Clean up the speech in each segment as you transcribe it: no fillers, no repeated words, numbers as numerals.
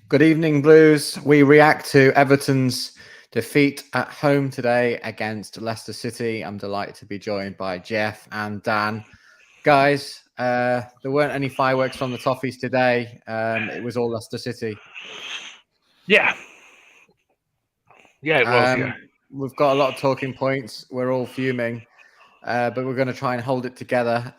Good evening, Blues. We react to Everton's defeat at home today against Leicester City. I'm delighted to be joined by Jeff and Dan. Guys, there weren't any fireworks from the Toffees today. It was all Leicester City. Yeah, it was. We've got a lot of talking points. We're all fuming, but we're going to try and hold it together.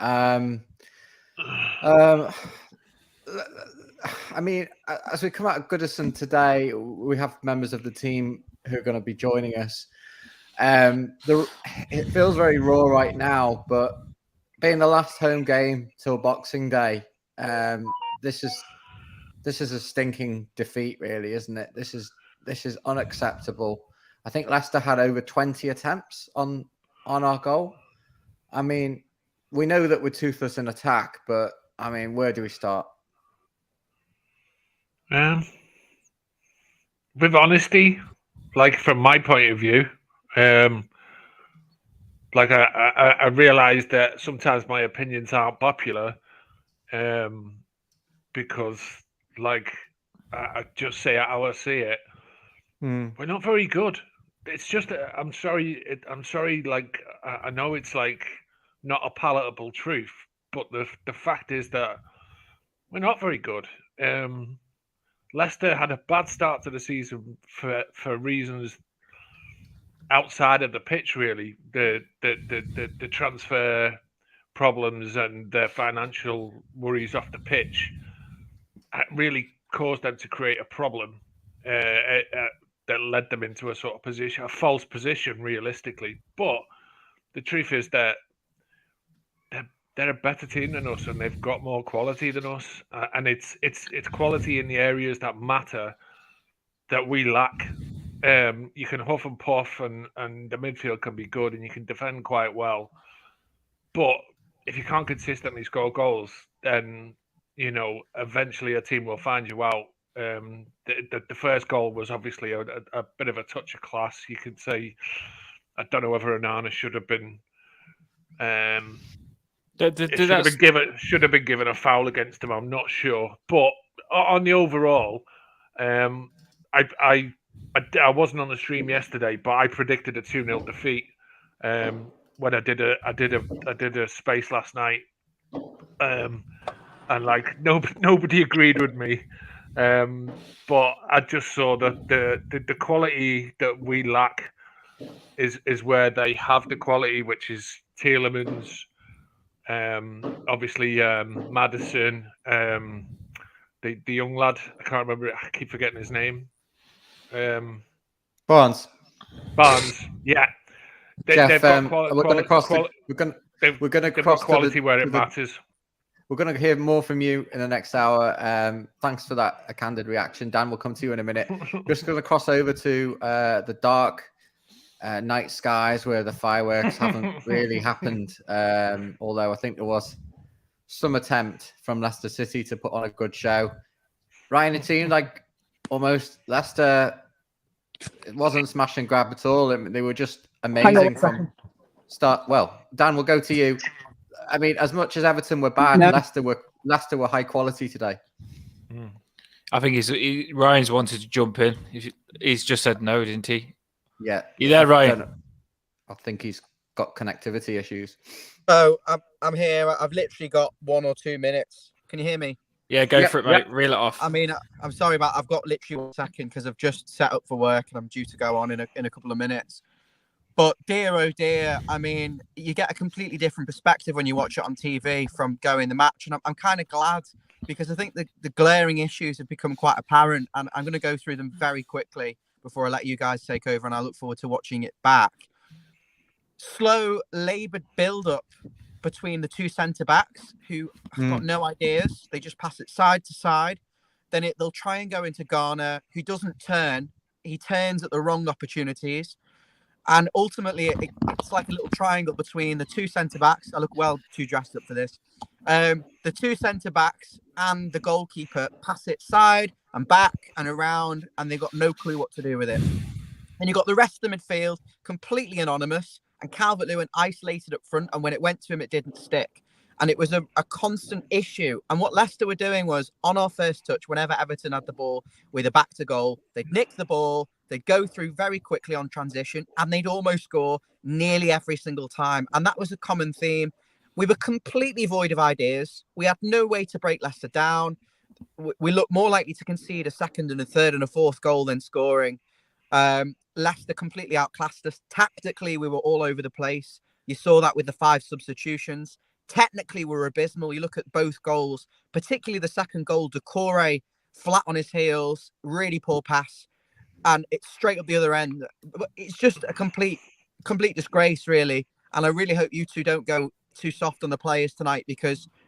I mean, as we come out of Goodison today, we have members of the team who are going to be joining us. It feels very raw right now, but being the last home game till Boxing Day, this is a stinking defeat, really, isn't it? This is unacceptable. I think Leicester had over 20 attempts on our goal. I mean, we know that we're toothless in attack, but I mean, where do we start? With honesty, like from my point of view, like I realised that sometimes my opinions aren't popular, because like I just say it how I see it. We're not very good. It's just I'm sorry. Like I know it's like not a palatable truth, but the fact is that we're not very good. Leicester had a bad start to the season for reasons outside of the pitch, really. The transfer problems and the financial worries off the pitch really caused them to create a problem that led them into a sort of position, a false position, realistically. But the truth is that they're a better team than us, and they've got more quality than us. And it's quality in the areas that matter that we lack. You can huff and puff, and the midfield can be good, and you can defend quite well. But if you can't consistently score goals, then eventually a team will find you out. The first goal was obviously a bit of a touch of class. You could say, I don't know whether Onana should have been. Should have been given a foul against him. I'm not sure, but on the overall, I wasn't on the stream yesterday, but I predicted a 2-0 defeat when I did a space last night, and like nobody agreed with me, but I just saw that the quality that we lack is where they have the quality, which is Tielemans. Obviously, Maddison, the young lad, I can't remember. I keep forgetting his name. Barnes, yeah. Jeff, we're going to cross quality where it matters. We're going to hear more from you in the next hour. Thanks for that candid reaction, Dan. We'll come to you in a minute. Just going to cross over to the dark night skies where the fireworks haven't really happened, although I think there was some attempt from Leicester City to put on a good show. Ryan, it seemed like almost Leicester, it wasn't smash and grab at all. They were just amazing from start. Well, Dan, we'll go to you. I mean, as much as Everton were bad, Leicester were high quality today. I think Ryan's wanted to jump in. He's just said no, didn't he? Yeah. You there, Ryan? I think he's got connectivity issues. Oh, I'm here. I've literally got 1 or 2 minutes. Can you hear me? Yeah, go for it, mate. Yeah. Reel it off. I mean, I'm sorry about. I've got literally 1 second because I've just set up for work and I'm due to go on in a couple of minutes. But dear, oh dear, I mean, you get a completely different perspective when you watch it on TV from going the match. And I'm kind of glad because I think the glaring issues have become quite apparent. And I'm going to go through them very quickly before I let you guys take over. And I look forward to watching it back. Slow, laboured build-up between the two centre-backs who have got no ideas. They just pass it side to side. Then they'll try and go into Garner, who doesn't turn. He turns at the wrong opportunities. And ultimately, it's like a little triangle between the two centre-backs. I look well too dressed up for this. The two centre-backs and the goalkeeper pass it side and back and around, and they've got no clue what to do with it. And you've got the rest of the midfield completely anonymous, and Calvert-Lewin isolated up front, and when it went to him, it didn't stick. And it was a constant issue. And what Leicester were doing was, on our first touch, whenever Everton had the ball with a back to goal, they'd nick the ball, they'd go through very quickly on transition, and they'd almost score nearly every single time. And that was a common theme. We were completely void of ideas. We had no way to break Leicester down. We looked more likely to concede a second and a third and a fourth goal than scoring. Leicester completely outclassed us. Tactically, we were all over the place. You saw that with the 5 substitutions. Technically, we were abysmal. You look at both goals, particularly the second goal, Doucouré flat on his heels, really poor pass, and it's straight up the other end. It's just a complete disgrace, really. And I really hope you two don't go too soft on the players tonight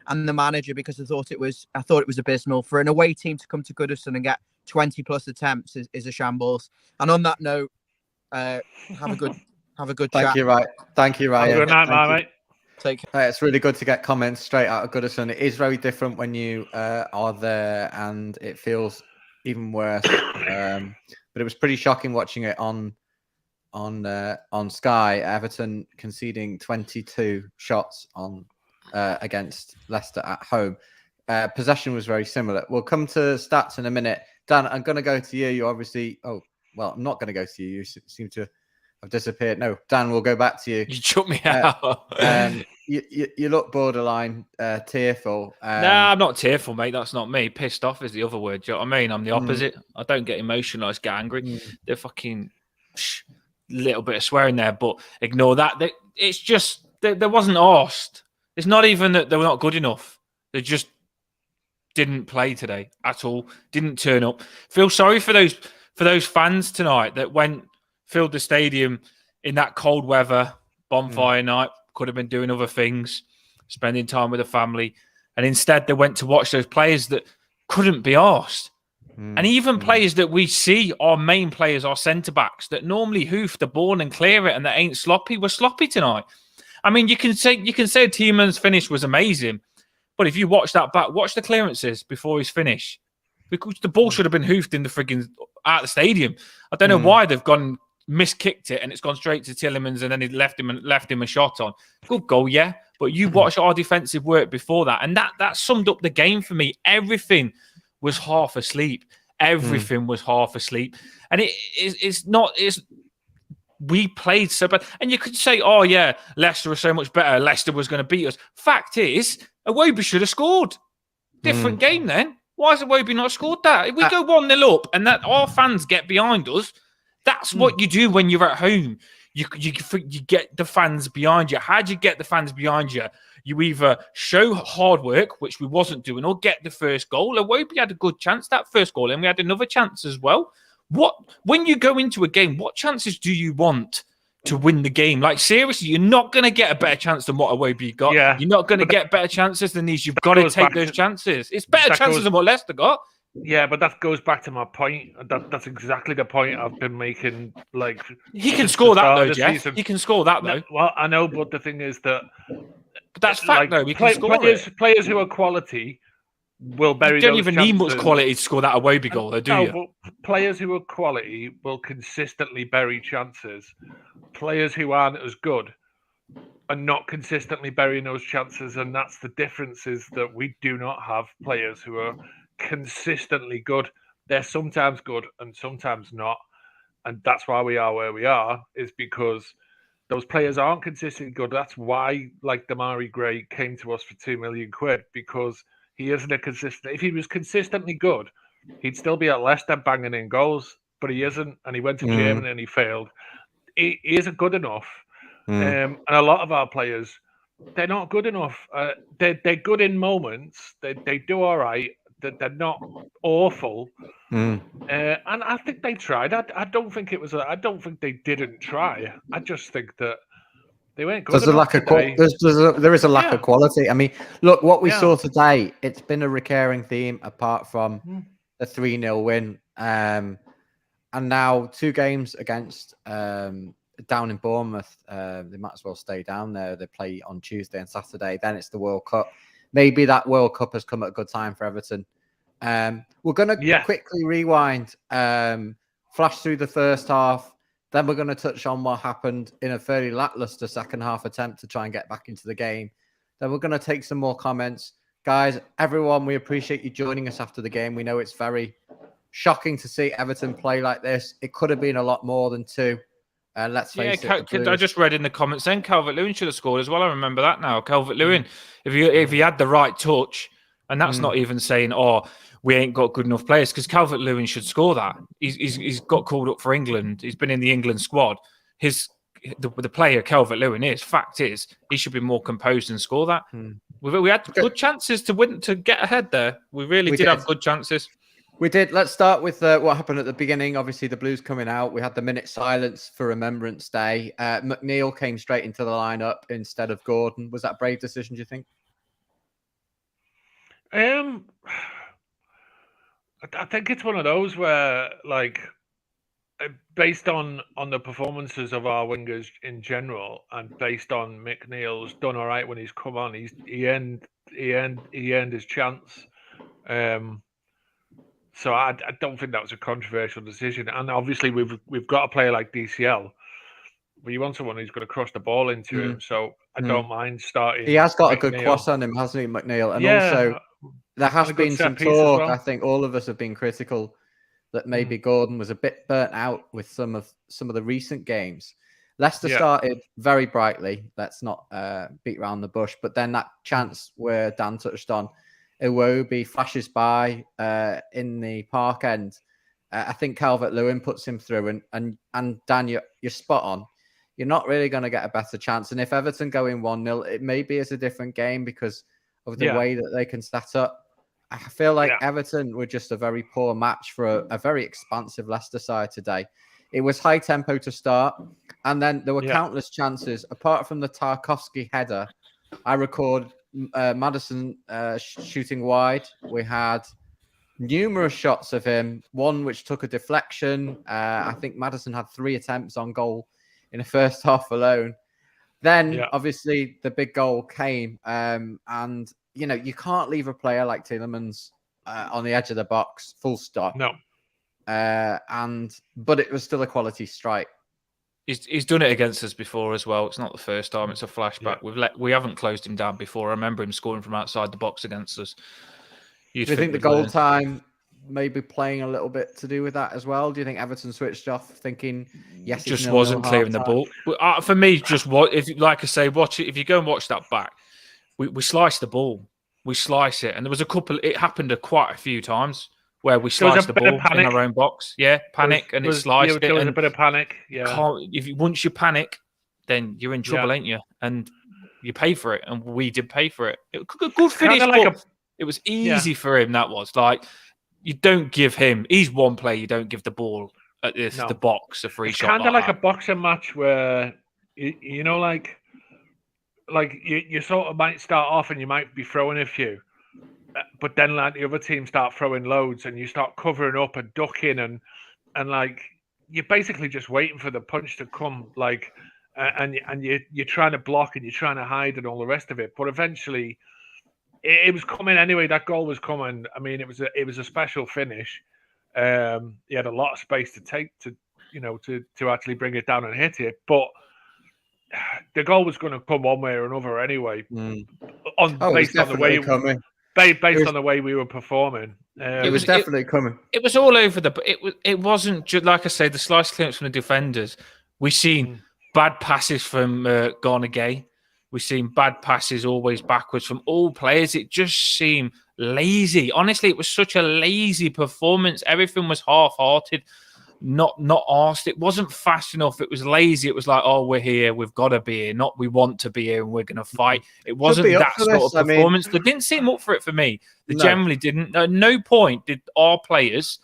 and the manager, because I thought it was abysmal. For an away team to come to Goodison and get 20 plus attempts is a shambles. And on that note, have a good chat. Thank you, Ryan. Thank you, Ryan. Good night, mate. Take care. It's really good to get comments straight out of Goodison. It is very different when you are there, and it feels even worse. But it was pretty shocking watching it on Sky. Everton conceding 22 shots against Leicester at home. Possession was very similar. We'll come to stats in a minute. Dan, I'm going to go to you. You obviously... Oh, well, I'm not going to go to you. You seem to have disappeared. No, Dan, we'll go back to you. You took me out. You look borderline tearful. Nah, I'm not tearful, mate. That's not me. Pissed off is the other word. Do you know what I mean? I'm the opposite. I don't get emotional. I just get angry. They're fucking little bit of swearing there, but ignore that. It's just there wasn't arsed. It's not even that they were not good enough. They just didn't play today at all. Didn't turn up. Feel sorry for those fans tonight that filled the stadium in that cold weather, bonfire night. Could have been doing other things, spending time with the family, and instead they went to watch those players that couldn't be arsed. And even players that we see, our main players, our centre-backs, that normally hoof the ball and clear it and that ain't sloppy, were sloppy tonight. I mean, you can say Tielemans' finish was amazing, but if you watch that back, watch the clearances before his finish. Because the ball should have been hoofed in the frigging out of the stadium. I don't know why they've gone miskicked it and it's gone straight to Tielemans and then he left him a shot on. Good goal, yeah. But you watch our defensive work before that, and that summed up the game for me. Everything was half asleep. Everything was half asleep. And we played so bad. And you could say, oh yeah, Leicester was so much better. Leicester was going to beat us. Fact is, Iwobi should have scored. Different game then. Why has Iwobi not scored that? If we go 1-0 up and that our fans get behind us, that's what you do when you're at home. You get the fans behind you. How do you get the fans behind you? You either show hard work, which we wasn't doing, or get the first goal. Iwobi had a good chance, that first goal, and we had another chance as well. When you go into a game, what chances do you want to win the game? Like, seriously, you're not going to get a better chance than what Iwobi got. Yeah. You're not going to get better chances than these. You've got to take those chances. It's better chances than what Leicester got. Yeah, but that goes back to my point. That's exactly the point I've been making. Like, he can score that though, Jeff. He can score that though. Well, I know, but the thing is that that's fact though. We can score players who are quality will bury. You don't even need much quality to score that Iwobi goal, though, do you? But players who are quality will consistently bury chances. Players who aren't as good are not consistently burying those chances, and that's the difference. Is that we do not have players who are consistently good. They're sometimes good and sometimes not, and that's why we are where we are, is because those players aren't consistently good. That's why, like, Damari Gray came to us for £2 million, because he isn't a consistent. If he was consistently good, he'd still be at Leicester banging in goals, but he isn't, and he went to Germany and he failed. He isn't good enough, and a lot of our players, they're not good enough. They're good in moments. They do all right. They're not awful, and I think they tried. I don't think it was. I don't think they didn't try. I just think that they weren't good. There is a lack of quality. I mean, look what we saw today. It's been a recurring theme, apart from the 3-0 win, and now 2 games against down in Bournemouth. They might as well stay down there. They play on Tuesday and Saturday. Then it's the World Cup. Maybe that World Cup has come at a good time for Everton. We're going to quickly rewind, flash through the first half. Then we're going to touch on what happened in a fairly lackluster second half attempt to try and get back into the game. Then we're going to take some more comments. Guys, everyone, we appreciate you joining us after the game. We know it's very shocking to see Everton play like this. It could have been a lot more than 2. Let's face it. I just read in the comments then Calvert-Lewin should have scored as well. I remember that now. Calvert-Lewin, if he had the right touch, and that's not even saying, we ain't got good enough players, because Calvert-Lewin should score that. He's got called up for England. He's been in the England squad. The player Calvert-Lewin is. Fact is, he should be more composed and score that. We had good chances to win, to get ahead there. We really did have good chances. We did. Let's start with what happened at the beginning. Obviously, the Blues coming out. We had the minute silence for Remembrance Day. McNeil came straight into the lineup instead of Gordon. Was that a brave decision, do you think? I think it's one of those where, like, based on the performances of our wingers in general, and based on McNeil's done all right when he's come on, he earned his chance. So I don't think that was a controversial decision. And obviously we've got a player like DCL, but you want someone who's going to cross the ball into him. So I don't mind starting. He has got McNeil. a good cross on him, hasn't he, McNeil? And also there has been some talk. Well. I think all of us have been critical that maybe Gordon was a bit burnt out with some of the recent games. Leicester started very brightly. Let's not beat around the bush. But then that chance where Dan touched on, Iwobi flashes by in the park end. I think Calvert-Lewin puts him through, and Dan, you're spot on. You're not really going to get a better chance. And if Everton go in 1-0, it maybe is a different game because of the way that they can set up. I feel like Everton were just a very poor match for a very expansive Leicester side today. It was high tempo to start, and then there were countless chances. Apart from the Tarkowski header, I record Maddison shooting wide. We had numerous shots of him, one which took a deflection. I think Maddison had 3 attempts on goal in the first half alone. Then, obviously, the big goal came, and you can't leave a player like Tielemans on the edge of the box, full stop. No. But it was still a quality strike. He's done it against us before as well. It's not the first time. It's a flashback. We haven't closed him down before. I remember him scoring from outside the box against us. Do you think the goal time maybe playing a little bit to do with that as well? Do you think Everton switched off thinking, yes, just wasn't clearing the ball? For me, just what if, like I say, watch it. If you go and watch that back, we slice the ball. We slice it, and there was a couple. It happened quite a few times where we sliced the ball in our own box. Yeah, panic, and it sliced it. There was a bit of panic. Yeah. Once you panic, then you're in trouble, ain't you? And you pay for it, and we did pay for it. It was a good finish. It was easy for him. That was like, you don't give him. He's one player. You don't give the ball at the box a free shot. Kind of like a boxing match where you sort of might start off and you might be throwing a few, but then like the other team start throwing loads and you start covering up and ducking and like you're basically just waiting for the punch to come, like and you're trying to block and you're trying to hide and all the rest of it. But eventually, it was coming anyway. That goal was coming. I mean, it was a special finish. He had a lot of space to take to actually bring it down and hit it, but the goal was going to come one way or another anyway. Based on the way we were performing. It was definitely coming. It was all over it wasn't just, like I say, the slice clearance from the defenders. We've seen bad passes from Garnagay. We've seen bad passes always backwards from all players. It just seemed lazy. Honestly, it was such a lazy performance. Everything was half-hearted, not arsed. It wasn't fast enough. It was lazy. It was like, oh, we're here. We've got to be here. Not we want to be here and we're going to fight. It wasn't that sort of performance. They didn't seem up for it for me. They generally didn't. At no point did our players...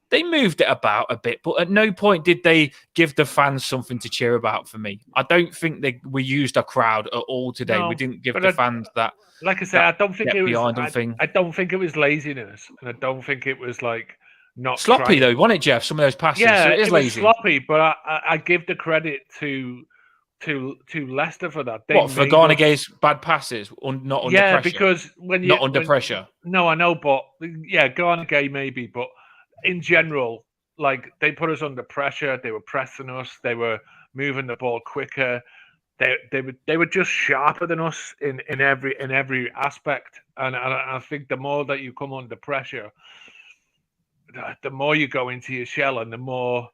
They moved it about a bit, but at no point did they give the fans something to cheer about for me. I don't think we used a crowd at all today. No, we didn't give the fans that. Like I said, I don't think it was. I don't think it was laziness, and I don't think it was like not sloppy though. Wasn't it, Jeff? Some of those passes. Yeah, so it is lazy. Was sloppy, but I give the credit to Leicester for that. What for Garnagay's bad passes? Not under pressure. Yeah, because under pressure. No, I know, but Garnagay maybe, but. In general, like they put us under pressure. They were pressing us. They were moving the ball quicker. they were just sharper than us in every aspect, and I think the more that you come under pressure, the more you go into your shell, and the more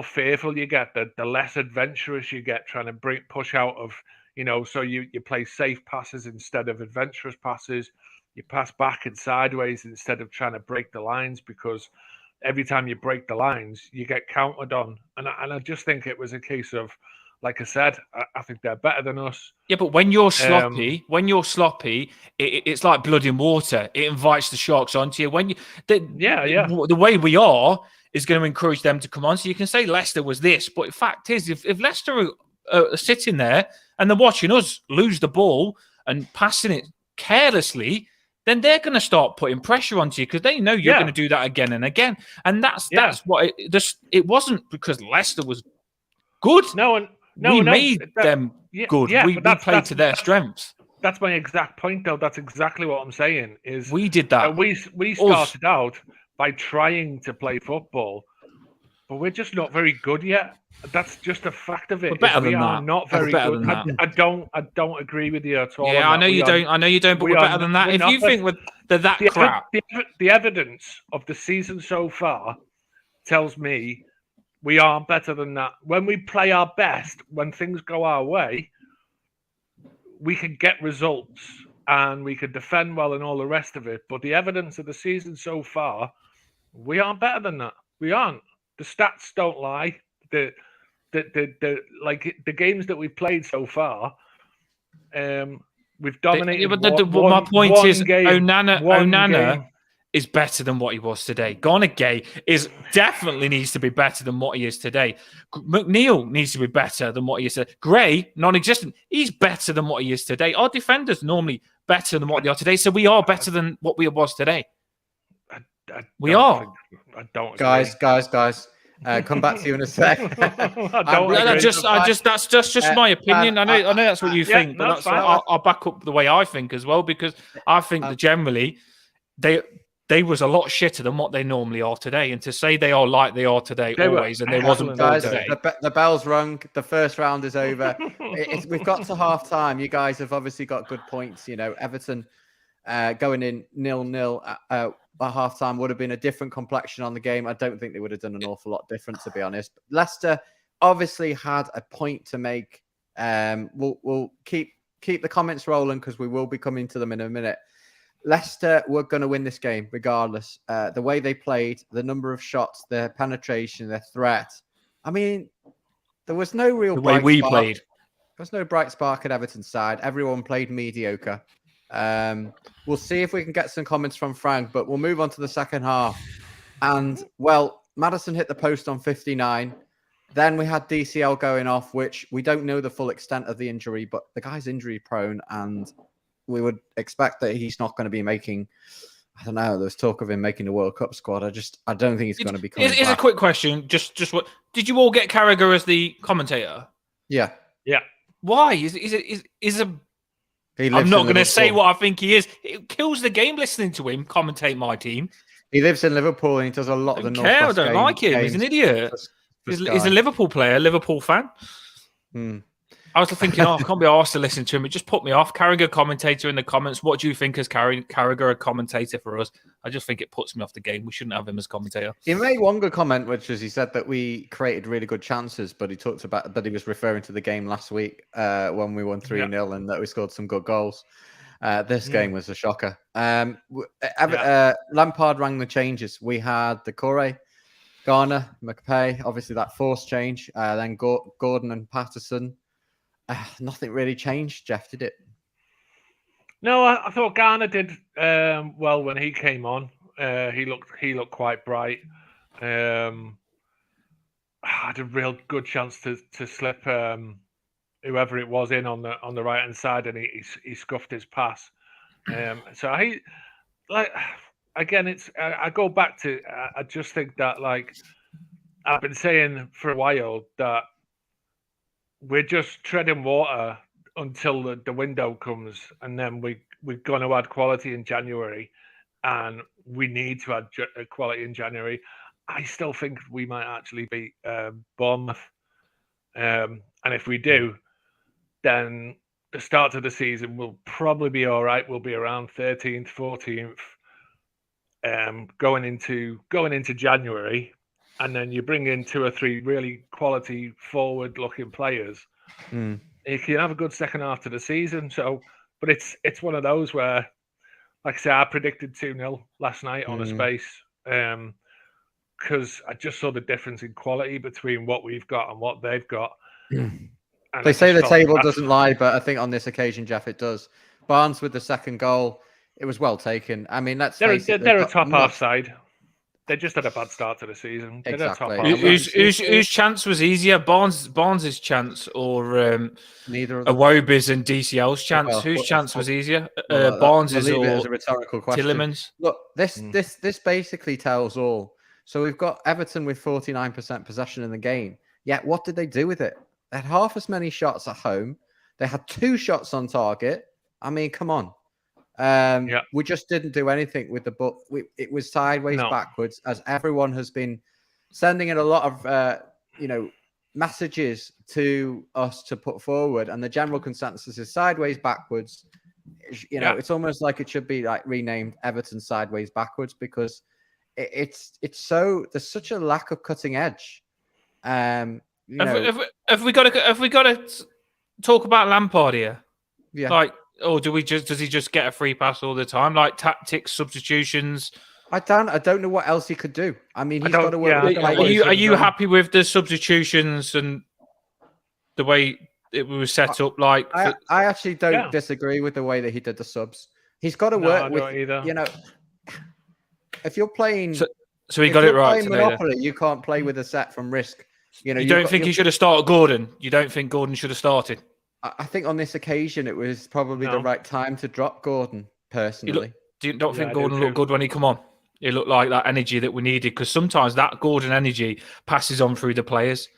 fearful you get, the less adventurous you get, trying to push out of, so you play safe passes instead of adventurous passes. You pass back and sideways instead of trying to break the lines, because every time you break the lines, you get countered on. And I just think it was a case of, like I said, I think they're better than us. Yeah, but when you're sloppy, it's like blood in water. It invites the sharks onto you. The way we are is going to encourage them to come on. So you can say Leicester was this, but the fact is, if Leicester are sitting there and they're watching us lose the ball and passing it carelessly, then they're going to start putting pressure onto you, because they know you're going to do that again and again. And that's what it wasn't because Leicester was good. We made them good. We played to their strengths. That's my exact point, though. That's exactly what I'm saying. Is we did that. We started out by trying to play football, but we're just not very good yet. That's just a fact of it. We're better than that. Not very good. I don't agree with you at all. Yeah, I know you don't. I know you don't. But we're better than that. If you think they're that crap, the evidence of the season so far tells me we are better than that. When we play our best, when things go our way, we can get results and we can defend well and all the rest of it. But the evidence of the season so far, we aren't better than that. We aren't. The stats don't lie. The games that we've played so far, we've dominated. My point is, Onana is better than what he was today. Gay definitely needs to be better than what he is today. McNeil needs to be better than what he is today. Gray, non-existent, he's better than what he is today. Our defenders normally better than what they are today, so we are better than what we was today. We are. I don't. Guys. Come back to you in a sec. That's just my opinion. I know that's what you think, but I'll back up the way I think as well, because I think that generally they was a lot shitter than what they normally are today. And to say they are like they are today always, and they wasn't guys, today. The bell's rung. The first round is over. We've got to half time. You guys have obviously got good points. Everton going in 0-0 at half time would have been a different complexion on the game. I don't think they would have done an awful lot different, to be honest. Leicester obviously had a point to make. We'll keep the comments rolling, because we will be coming to them in a minute. Leicester were going to win this game regardless. The way they played, the number of shots, their penetration, their threat. I mean, there was no real the way we played. There was no bright spark at Everton's side. Everyone played mediocre. We'll see if we can get some comments from Frank, but we'll move on to the second half. And, well, Maddison hit the post on 59. Then we had DCL going off, which we don't know the full extent of the injury, but the guy's injury prone, and we would expect that he's not going to be making, I don't know, there's talk of him making the World Cup squad. I don't think he's going to be coming back. A quick question. Just what did you all get Carragher as the commentator? Yeah. Why? I'm not going to say what I think he is. It kills the game listening to him commentate my team. He lives in Liverpool and he does a lot of the North West I don't like him. He's an idiot. He's a Liverpool player, a Liverpool fan. I was thinking, I can't be asked to listen to him. It just put me off. Carragher commentator in the comments. What do you think as Carragher a commentator for us? I just think it puts me off the game. We shouldn't have him as commentator. He made one good comment, which was he said that we created really good chances, but he talked about that he was referring to the game last week when we won 3-0 and that we scored some good goals. This game was a shocker. Lampard rang the changes. We had Decore, Garner, McPay, obviously that forced change. Then Gordon and Patterson. Nothing really changed, Jeff, did it? No, I thought Garner did well when he came on. He looked quite bright. Had a real good chance to slip whoever it was in on the right hand side, and he scuffed his pass. So he again, it's I go back to I just think that I've been saying for a while that we're just treading water until the window comes, and then we're going to add quality in January, and we need to add quality in January. I still think we might actually beat Bournemouth. And if we do, then the start of the season will probably be all right. We'll be around 13th, 14th, going into January, and then you bring in 2 or 3 really quality forward-looking players. You can have a good second half to the season. So, but it's one of those where, like I say, I predicted 2-0 last night on a space, because I just saw the difference in quality between what we've got and what they've got. And They say the table doesn't lie, but I think on this occasion, Jeff, it does. Barnes with the second goal, it was well taken. I mean, they're a top half side. They just had a bad start to the season. Exactly. Whose chance was easier, Barnes's chance or neither of them? Iwobi's and DCL's chance? Well, whose chance was easier? Well, Barnes's we'll leave or it as a rhetorical question. Tielemans? Look, this basically tells all. So we've got Everton with 49% possession in the game. Yet what did they do with it? They had half as many shots at home. They had 2 shots on target. I mean, come on. We just didn't do anything with the ball. It was sideways, backwards, as everyone has been sending in a lot of, messages to us to put forward. And the general consensus is sideways, backwards. It's almost like it should be like renamed Everton sideways, backwards, because it's so, there's such a lack of cutting edge. Have we got to talk about Lampard here? Yeah. Like, or does he just get a free pass all the time? Like tactics, substitutions. I don't know what else he could do. I mean, he's got to work. Are you happy with the substitutions and the way it was set up? Like, I actually don't disagree with the way that he did the subs. He's got to work with either. If you're playing, so he got it right today. Monopoly, you can't play with a set from risk. You don't think he should have started Gordon? You don't think Gordon should have started? I think on this occasion it was probably the right time to drop Gordon, personally. You don't think Gordon looked good when he come on? It looked like that energy that we needed, because sometimes that Gordon energy passes on through the players.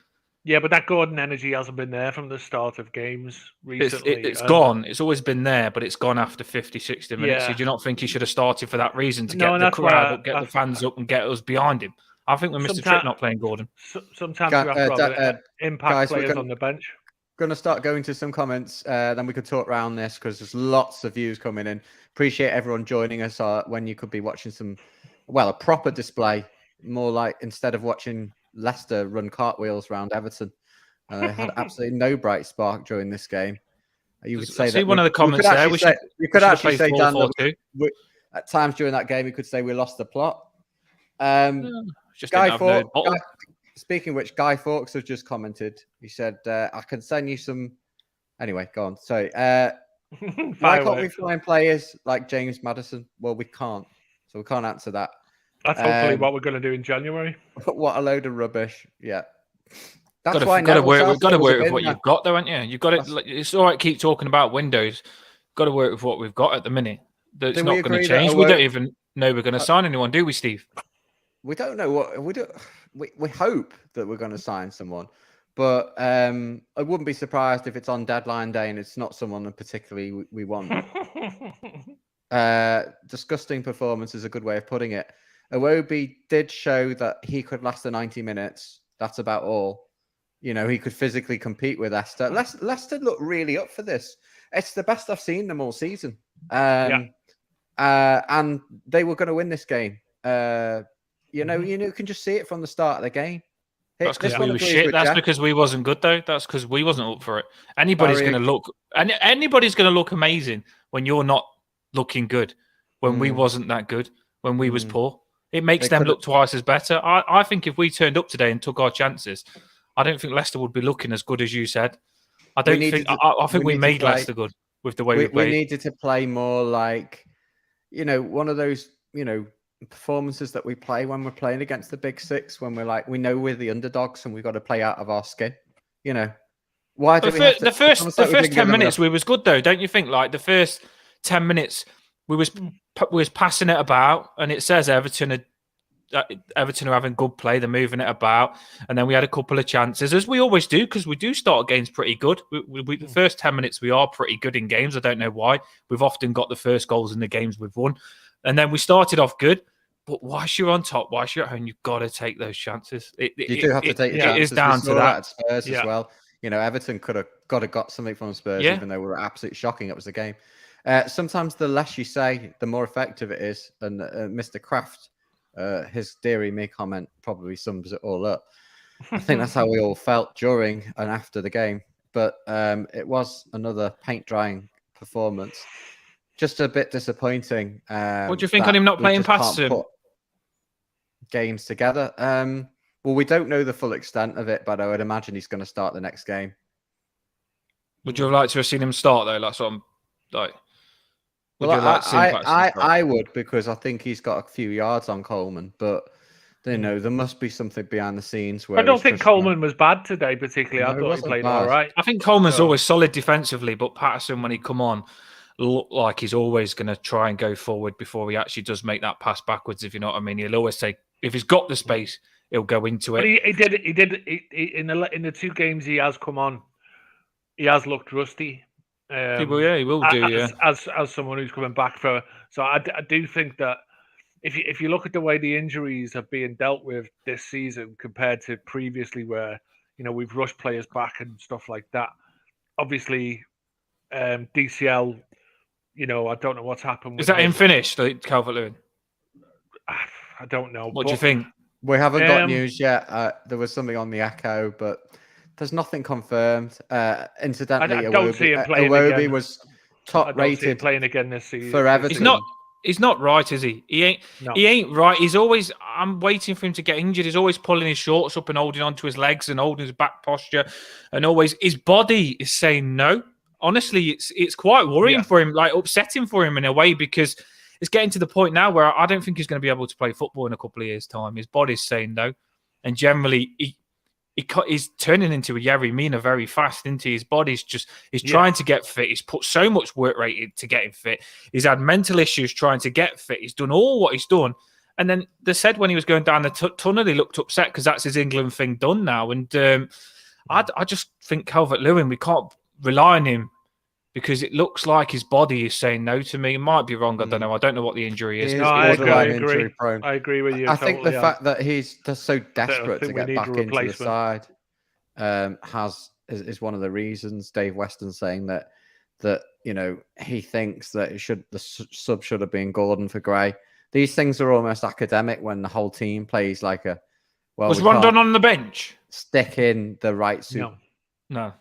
Yeah, but that Gordon energy hasn't been there from the start of games recently. It's gone. It's always been there, but it's gone after 50, 60 minutes. So do you not think he should have started for that reason, to get the crowd up, get the fans up and get us behind him? I think we missed a trick not playing Gordon. Sometimes we have to impact players on the bench. Going to start going to some comments, then we could talk around this, because there's lots of views coming in. Appreciate everyone joining us when you could be watching a proper display, more like instead of watching Leicester run cartwheels around Everton. They had absolutely no bright spark during this game. You could say that. One of the comments there. You could actually say, Dan, at times during that game, you could say we lost the plot. Speaking of which, Guy Fawkes has just commented. He said, I can send you some. Anyway, go on. Sorry. Why can't we find players like James Maddison? Well, we can't. So we can't answer that. That's hopefully what we're going to do in January. What a load of rubbish. Yeah. That's why we've got to work with what you've got, though, haven't you? You've got to. It's all right. Keep talking about windows. Got to work with what we've got at the minute. It's not going to change. We don't even know we're going to sign anyone, do we, Steve? We don't know what we do. We hope that we're going to sign someone, but I wouldn't be surprised if it's on deadline day and it's not someone that particularly we want. Disgusting performance is a good way of putting it. Iwobi did show that he could last the 90 minutes. That's about all. He could physically compete with Leicester. Leicester looked really up for this. It's the best I've seen them all season. And they were going to win this game. You can just see it from the start of the game. That's because we were shit. That's because we wasn't good, though. That's because we wasn't up for it. Anybody's going to look amazing when you're not looking good. When we wasn't that good. When we was poor, it makes them look twice as better. I think if we turned up today and took our chances, I don't think Leicester would be looking as good as you said. I think we made Leicester good with the way we played. We needed to play more like, one of those, performances that we play when we're playing against the big six, when we're like, we know we're the underdogs and we've got to play out of our skin. Why do the first 10 minutes we was good, though, don't you think? Like the first 10 minutes we was passing it about, and it says Everton are having good play, they're moving it about, and then we had a couple of chances, as we always do, because we do start games pretty good. The first 10 minutes we are pretty good in games. I don't know why. We've often got the first goals in the games we've won, and then we started off good. But once you're on top, once you're at home, you've got to take those chances. You do have to take the chances. It is down to that. At Spurs as well. Everton could have got something from Spurs, Yeah. even though we were absolutely shocking. It was the game. Sometimes the less you say, the more effective it is. And Mr. Kraft, his dearie me comment probably sums it all up. I think that's how we all felt during and after the game. But it was another paint drying performance. Just a bit disappointing. What do you think on him not playing past him? Games together. Well, we don't know the full extent of it, but I would imagine he's going to start the next game. Would you have liked to have seen him start though? Like, sort of, like. Well, I would, because I think he's got a few yards on Coleman, but there must be something behind the scenes where I don't think Coleman was bad today, particularly. I thought he played all right. I think Coleman's always solid defensively, but Patterson, when he come on, look like he's always going to try and go forward before he actually does make that pass backwards. If you know what I mean, he'll always say if he's got the space, he'll go into it. But he did in the 2 games he has come on. He has looked rusty. He will do. As someone who's coming back for, so I do think that if you look at the way the injuries have been dealt with this season compared to previously, where we've rushed players back and stuff like that. Obviously, DCL. I don't know what's happened. Is that him finished, Calvert-Lewin? I don't know. What do you think? We haven't got news yet. There was something on the Echo, but there's nothing confirmed. Incidentally, I don't see him playing again. Was top rated playing again this season for Everton. He's not right, is he? He ain't right. He's always. I'm waiting for him to get injured. He's always pulling his shorts up and holding onto his legs and holding his back posture, and always his body is saying no. Honestly, it's quite worrying for him, like upsetting for him in a way, because it's getting to the point now where I don't think he's going to be able to play football in a couple of years' time. His body's saying no, and generally he's turning into a Yerry Mina very fast. Into his body's he's trying to get fit. He's put so much work rate to get him fit. He's had mental issues trying to get fit. He's done all what he's done, and then they said when he was going down the tunnel, he looked upset because that's his England thing done now. And I just think Calvert-Lewin, we can't rely on him, because it looks like his body is saying no to me. It might be wrong. I don't know. I don't know what the injury is. No, I agree with you. I think the fact that he's just so desperate to get back into the side is one of the reasons. Dave Weston saying that he thinks that the sub should have been Gordon for Gray. These things are almost academic when the whole team plays like a. Well, was Rondon on the bench? Stick in the right suit. No.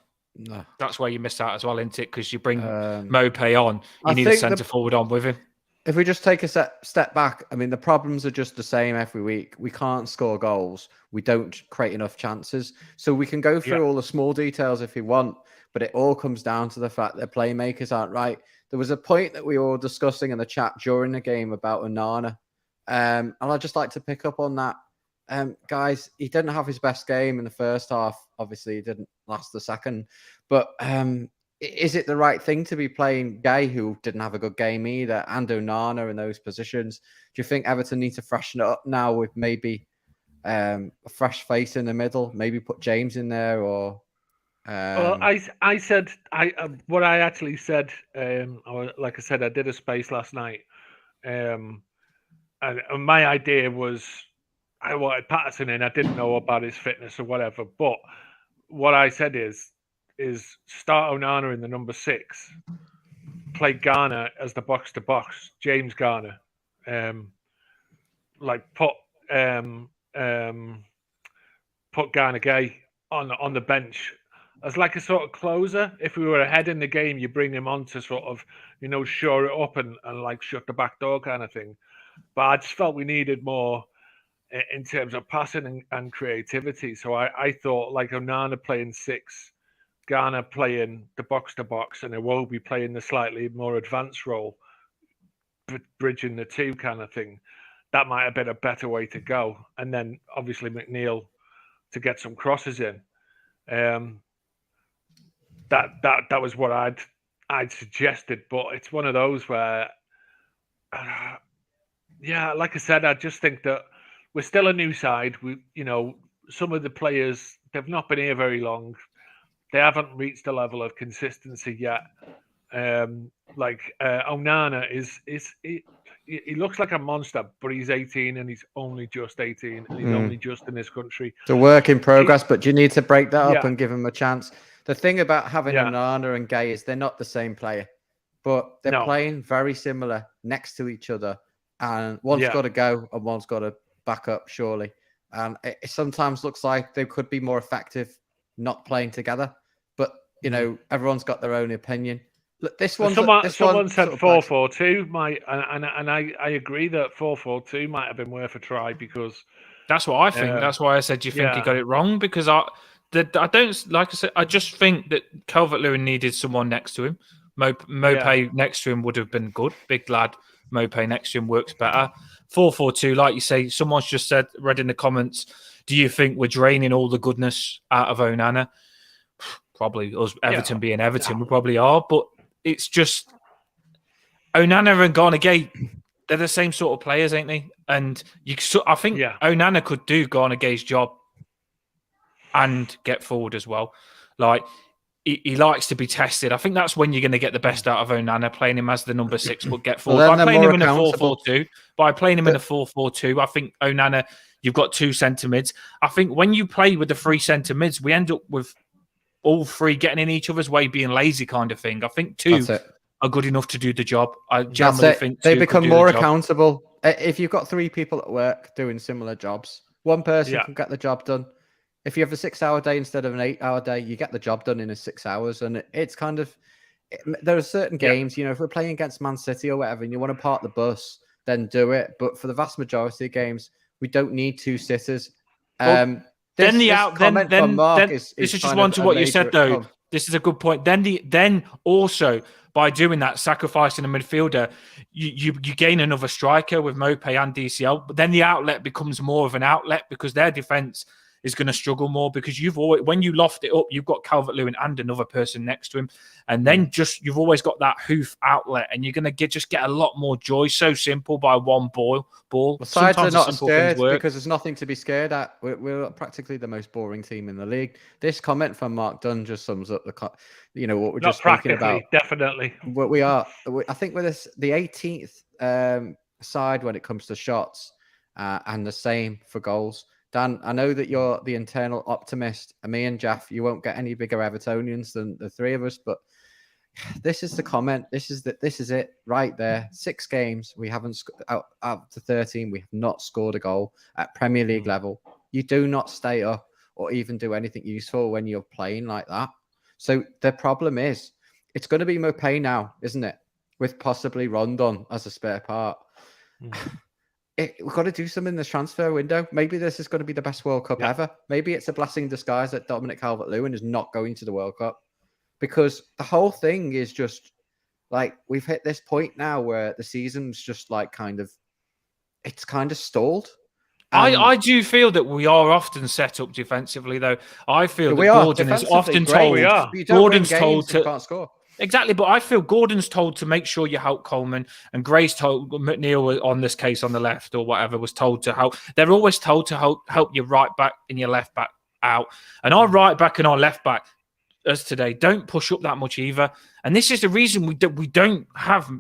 That's where you miss out as well, isn't it? Because you bring Mopé on, you need a centre forward on with him. If we just take a step back, I mean, the problems are just the same every week. We can't score goals. We don't create enough chances. So we can go through all the small details if you want, but it all comes down to the fact that playmakers aren't right. There was a point that we were discussing in the chat during the game about Onana, and I'd just like to pick up on that. Guys, he didn't have his best game in the first half. Obviously, he didn't last the second. But is it the right thing to be playing Gay, who didn't have a good game either, and Onana in those positions? Do you think Everton need to freshen it up now with maybe a fresh face in the middle? Maybe put James in there, or? Well, I said what I actually said. Like I said, I did a space last night, and my idea was, I wanted Patterson in. I didn't know about his fitness or whatever. But what I said is start Onana in the number 6, play Garner as the box-to-box, James Garner. Put Garner Gay on the bench as like a sort of closer. If we were ahead in the game, you bring him on to sort of, shore it up and like shut the back door kind of thing. But I just felt we needed more in terms of passing and creativity. So I thought like Onana playing 6, Garner playing the box-to-box, and Iwobi playing the slightly more advanced role, bridging the two kind of thing. That might have been a better way to go. And then obviously McNeil to get some crosses in. That was what I'd suggested, but it's one of those where, like I said, I just think that we're still a new side. Some of the players, they've not been here very long. They haven't reached a level of consistency yet. Onana he looks like a monster, but he's 18 and he's only just 18 and he's only just in this country. It's a work in progress, but you need to break that up and give him a chance. The thing about having Yeah. Onana and Gay is they're not the same player, but they're No. playing very similar next to each other, and one's Yeah. got to go and one's got to back up, surely. And it sometimes looks like they could be more effective not playing together, but you know, everyone's got their own opinion. Look, Someone said 4-4-2 might, and I agree that 4-4-2 might have been worth a try because that's what I think. That's why I said, do you think he got it wrong? Because I don't, like I said, I just think that Calvert-Lewin needed someone next to him. Mopé next to him would have been good. Big lad, Mopé next to him works better. 4-4-2, like you say, someone's just said, read in the comments, do you think we're draining all the goodness out of Onana? Probably us, Everton being Everton, we probably are, but it's just Onana and Gana Gay, they're the same sort of players, ain't they? And I think Onana could do Gana Gay's job and get forward as well. Like, he likes to be tested. I think that's when you're going to get the best out of Onana, playing him as the number 6, but get forward. By playing him in a 4-4-2, I think Onana, you've got 2 centre mids. I think when you play with the 3 centre mids, we end up with all 3 getting in each other's way, being lazy kind of thing. I think 2 are good enough to do the job. I generally think they become more accountable. If you've got 3 people at work doing similar jobs, one person can get the job done. If you have a 6-hour day instead of an 8-hour day, you get the job done in 6 hours. And it's kind of, there are certain games, you know, if we're playing against Man City or whatever, and you want to park the bus, then do it. But for the vast majority of games, we don't need 2 sitters. This is just one to what you said, though. This is a good point. Then also, by doing that, sacrificing a midfielder, you gain another striker with Mopé and DCL. But then the outlet becomes more of an outlet because their defence is going to struggle more because when you loft it up, you've got Calvert-Lewin and another person next to him. And then you've always got that hoof outlet and you're going to get a lot more joy. So simple by one ball. Well, sides are not scared because there's nothing to be scared at. We're practically the most boring team in the league. This comment from Mark Dunn just sums up what we're just speaking about. Definitely. What we are, I think we're the 18th side when it comes to shots and the same for goals. Dan, I know that you're the internal optimist. And me and Jaff, you won't get any bigger Evertonians than the 3 of us. But this is the comment. This is it right there. 6 games. We haven't out to 13. We have not scored a goal at Premier League level. You do not stay up or even do anything useful when you're playing like that. So the problem is, it's going to be Mopé now, isn't it? With possibly Rondon as a spare part. We've got to do something in this transfer window. Maybe this is going to be the best World Cup ever. Maybe it's a blessing in disguise that Dominic Calvert-Lewin is not going to the World Cup, because the whole thing is just like we've hit this point now where the season's just like it's kind of stalled. I do feel that we are often set up defensively, though. I feel that Gordon is often told. Gordon's told to can't score. Exactly, but I feel Gordon's told to make sure you help Coleman, and Gray's told, McNeil on this case on the left or whatever was told to help. They're always told to help your right back and your left back out. And our right back and our left back, as today, don't push up that much either. And this is the reason we don't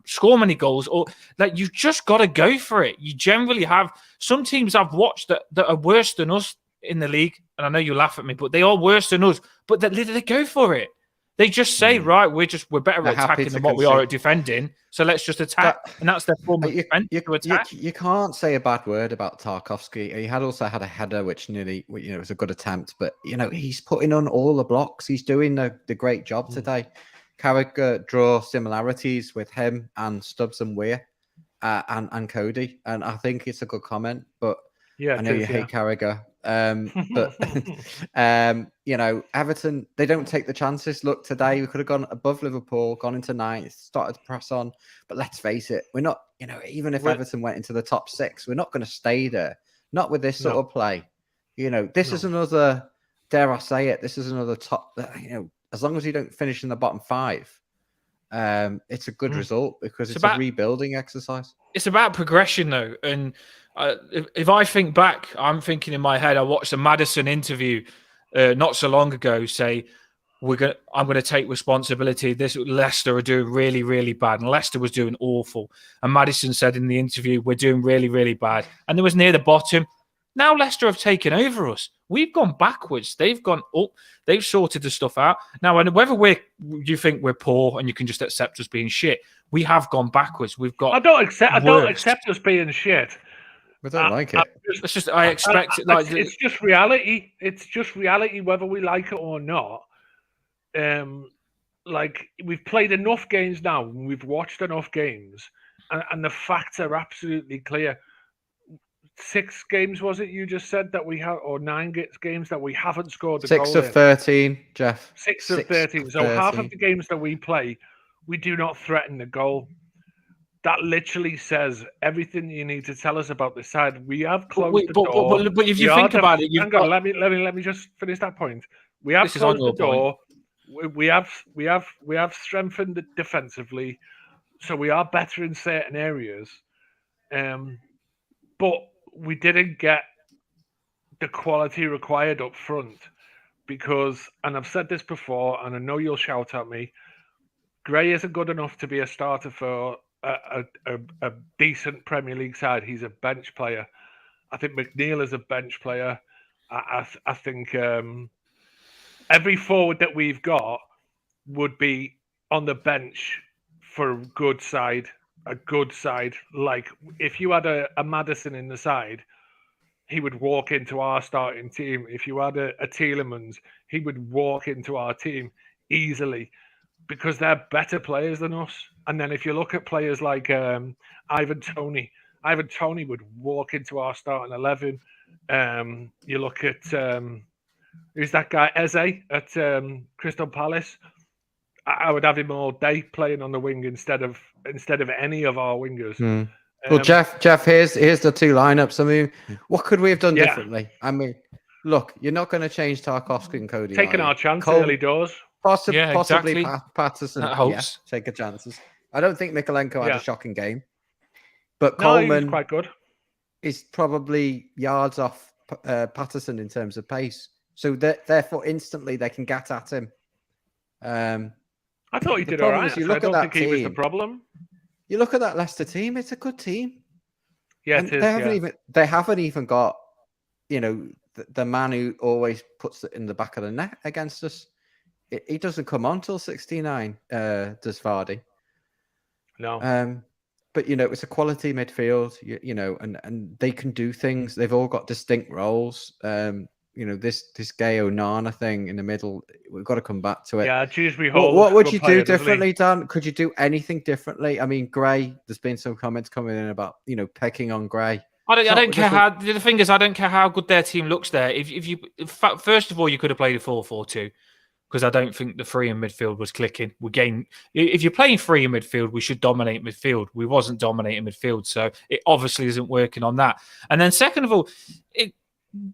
score many goals, or like you just got to go for it. You generally have some teams I've watched that are worse than us in the league, and I know you laugh at me, but they are worse than us. But they go for it. They just say, right, we're better at attacking than what we are at defending, so let's just attack. And that's their form of defense to attack. You can't say a bad word about Tarkowski. He also had a header which nearly, was a good attempt, but he's putting on all the blocks. He's doing the great job today. Carragher draw similarities with him and Stubbs and Weir and Cody, and I think it's a good comment. But I know you hate Carragher. But Everton, they don't take the chances. Look, today we could have gone above Liverpool, gone into 9th, started to press on. But let's face it, we're not, even if Everton went into the top 6, we're not going to stay there. Not with this sort of play. This is another, dare I say it, this is another top, as long as you don't finish in the bottom 5, it's a good result because it's a rebuilding exercise. It's about progression, though. And if I think back, I'm thinking in my head, I watched a Maddison interview not so long ago say, I'm going to take responsibility. Leicester are doing really, really bad. And Leicester was doing awful. And Maddison said in the interview, we're doing really, really bad. And it was near the bottom. Now Leicester have taken over us. We've gone backwards. They've gone up. They've sorted the stuff out. Now, and whether you think we're poor and you can just accept us being shit, we have gone backwards. We've got. I don't accept us being shit. We don't like it. I expect it. Like it's just reality. It's just reality, whether we like it or not. Like, we've played enough games now. We've watched enough games, and the facts are absolutely clear. 6 games, was it you just said that we have, or 9 games that we haven't scored a goal 6 of in? 13, Jeff. 6 of 13. So half of the games that we play, we do not threaten the goal. That literally says everything you need to tell us about this side. We have closed the door. But if you think about it, hang on, let me just finish that point. We have closed the door. We have strengthened it defensively, so we are better in certain areas. But we didn't get the quality required up front because, and I've said this before, and I know you'll shout at me, Gray isn't good enough to be a starter for a decent Premier League side. He's a bench player. I think McNeil is a bench player. I think every forward that we've got would be on the bench for a good side. Like, if you had a Maddison in the side, he would walk into our starting team. If you had a Tielemans, he would walk into our team easily because they're better players than us. And then if you look at players like Ivan Toney would walk into our starting 11. You look at who's that guy, Eze at Crystal Palace. I would have him all day playing on the wing instead of any of our wingers. Well, Jeff, here's the 2 lineups. I mean, what could we have done differently? I mean, look, you're not going to change Tarkowski and Cody. Taking our chance early doors. Possibly exactly. Patterson. Take a chances. I don't think Mikolenko had a shocking game, but Coleman, he's quite good. Is probably yards off Patterson in terms of pace. So therefore, instantly they can get at him. I thought he did all right. I don't think he was the problem. You look at that Leicester team; it's a good team. Yeah, it is. They haven't even got, the man who always puts it in the back of the net against us. He doesn't come on till 69. Does Vardy? No. But it's a quality midfield. And they can do things. They've all got distinct roles. This Gay Onana thing in the middle, we've got to come back to it. Yeah, Dewsbury Hall. What would you do differently, Dan? Could you do anything differently? I mean, Gray, there's been some comments coming in about, pecking on Gray. I don't care how. The thing is, I don't care how good their team looks there. If you first of all, you could have played a 4-4-2 because I don't think the 3 in midfield was clicking. If you're playing 3 in midfield, we should dominate midfield. We wasn't dominating midfield, so it obviously isn't working on that. And then second of all,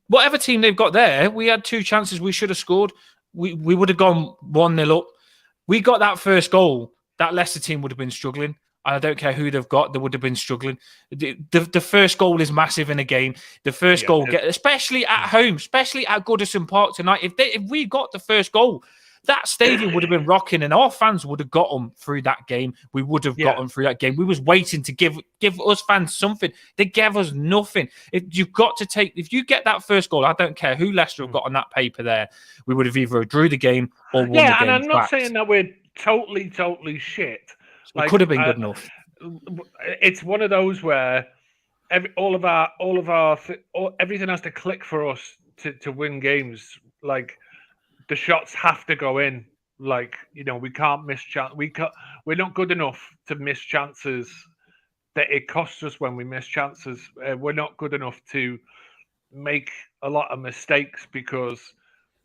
whatever team they've got there, we had 2 chances we should have scored. We would have gone 1-0 up. We got that first goal. That Leicester team would have been struggling. I don't care who they've got, they would have been struggling. The first goal is massive in a game. The first goal, especially at home, especially at Goodison Park tonight. If we got the first goal, that stadium would have been rocking, and our fans would have got them through that game. We would have got them through that game. We was waiting to give us fans something. They gave us nothing. If you get that first goal, I don't care who Leicester have got on that paper there. We would have either drew the game or won the game. And I'm not saying that we're totally shit. It could have been good enough. It's one of those where everything has to click for us to win games. Like, the shots have to go in. Like, we can't miss chance. We're not good enough to miss chances that it costs us when we miss chances. We're not good enough to make a lot of mistakes because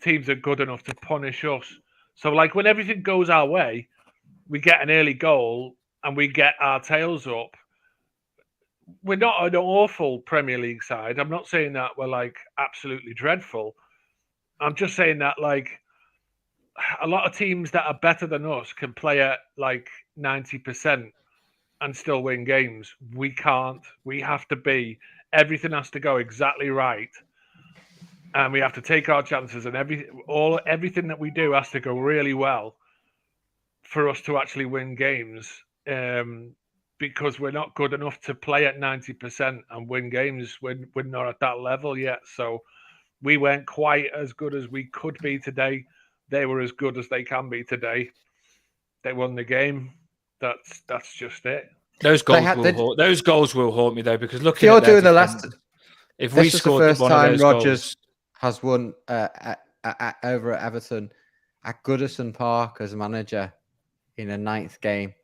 teams are good enough to punish us. So, like, when everything goes our way, we get an early goal and we get our tails up. We're not an awful Premier League side. I'm not saying that we're like absolutely dreadful. I'm just saying that, like, a lot of teams that are better than us can play at like 90% and still win games. We can't. We have to everything has to go exactly right. And we have to take our chances, and everything that we do has to go really well for us to actually win games. because we're not good enough to play at 90% and win games. We're not at that level yet. So we weren't quite as good as we could be today. They were as good as they can be today. They won the game. That's just it. Those goals will haunt me though, because looking you're at doing the defense, last. if we This is the scored first one of time those Rodgers goals, has won over at Everton at Goodison Park as manager in a 9th game.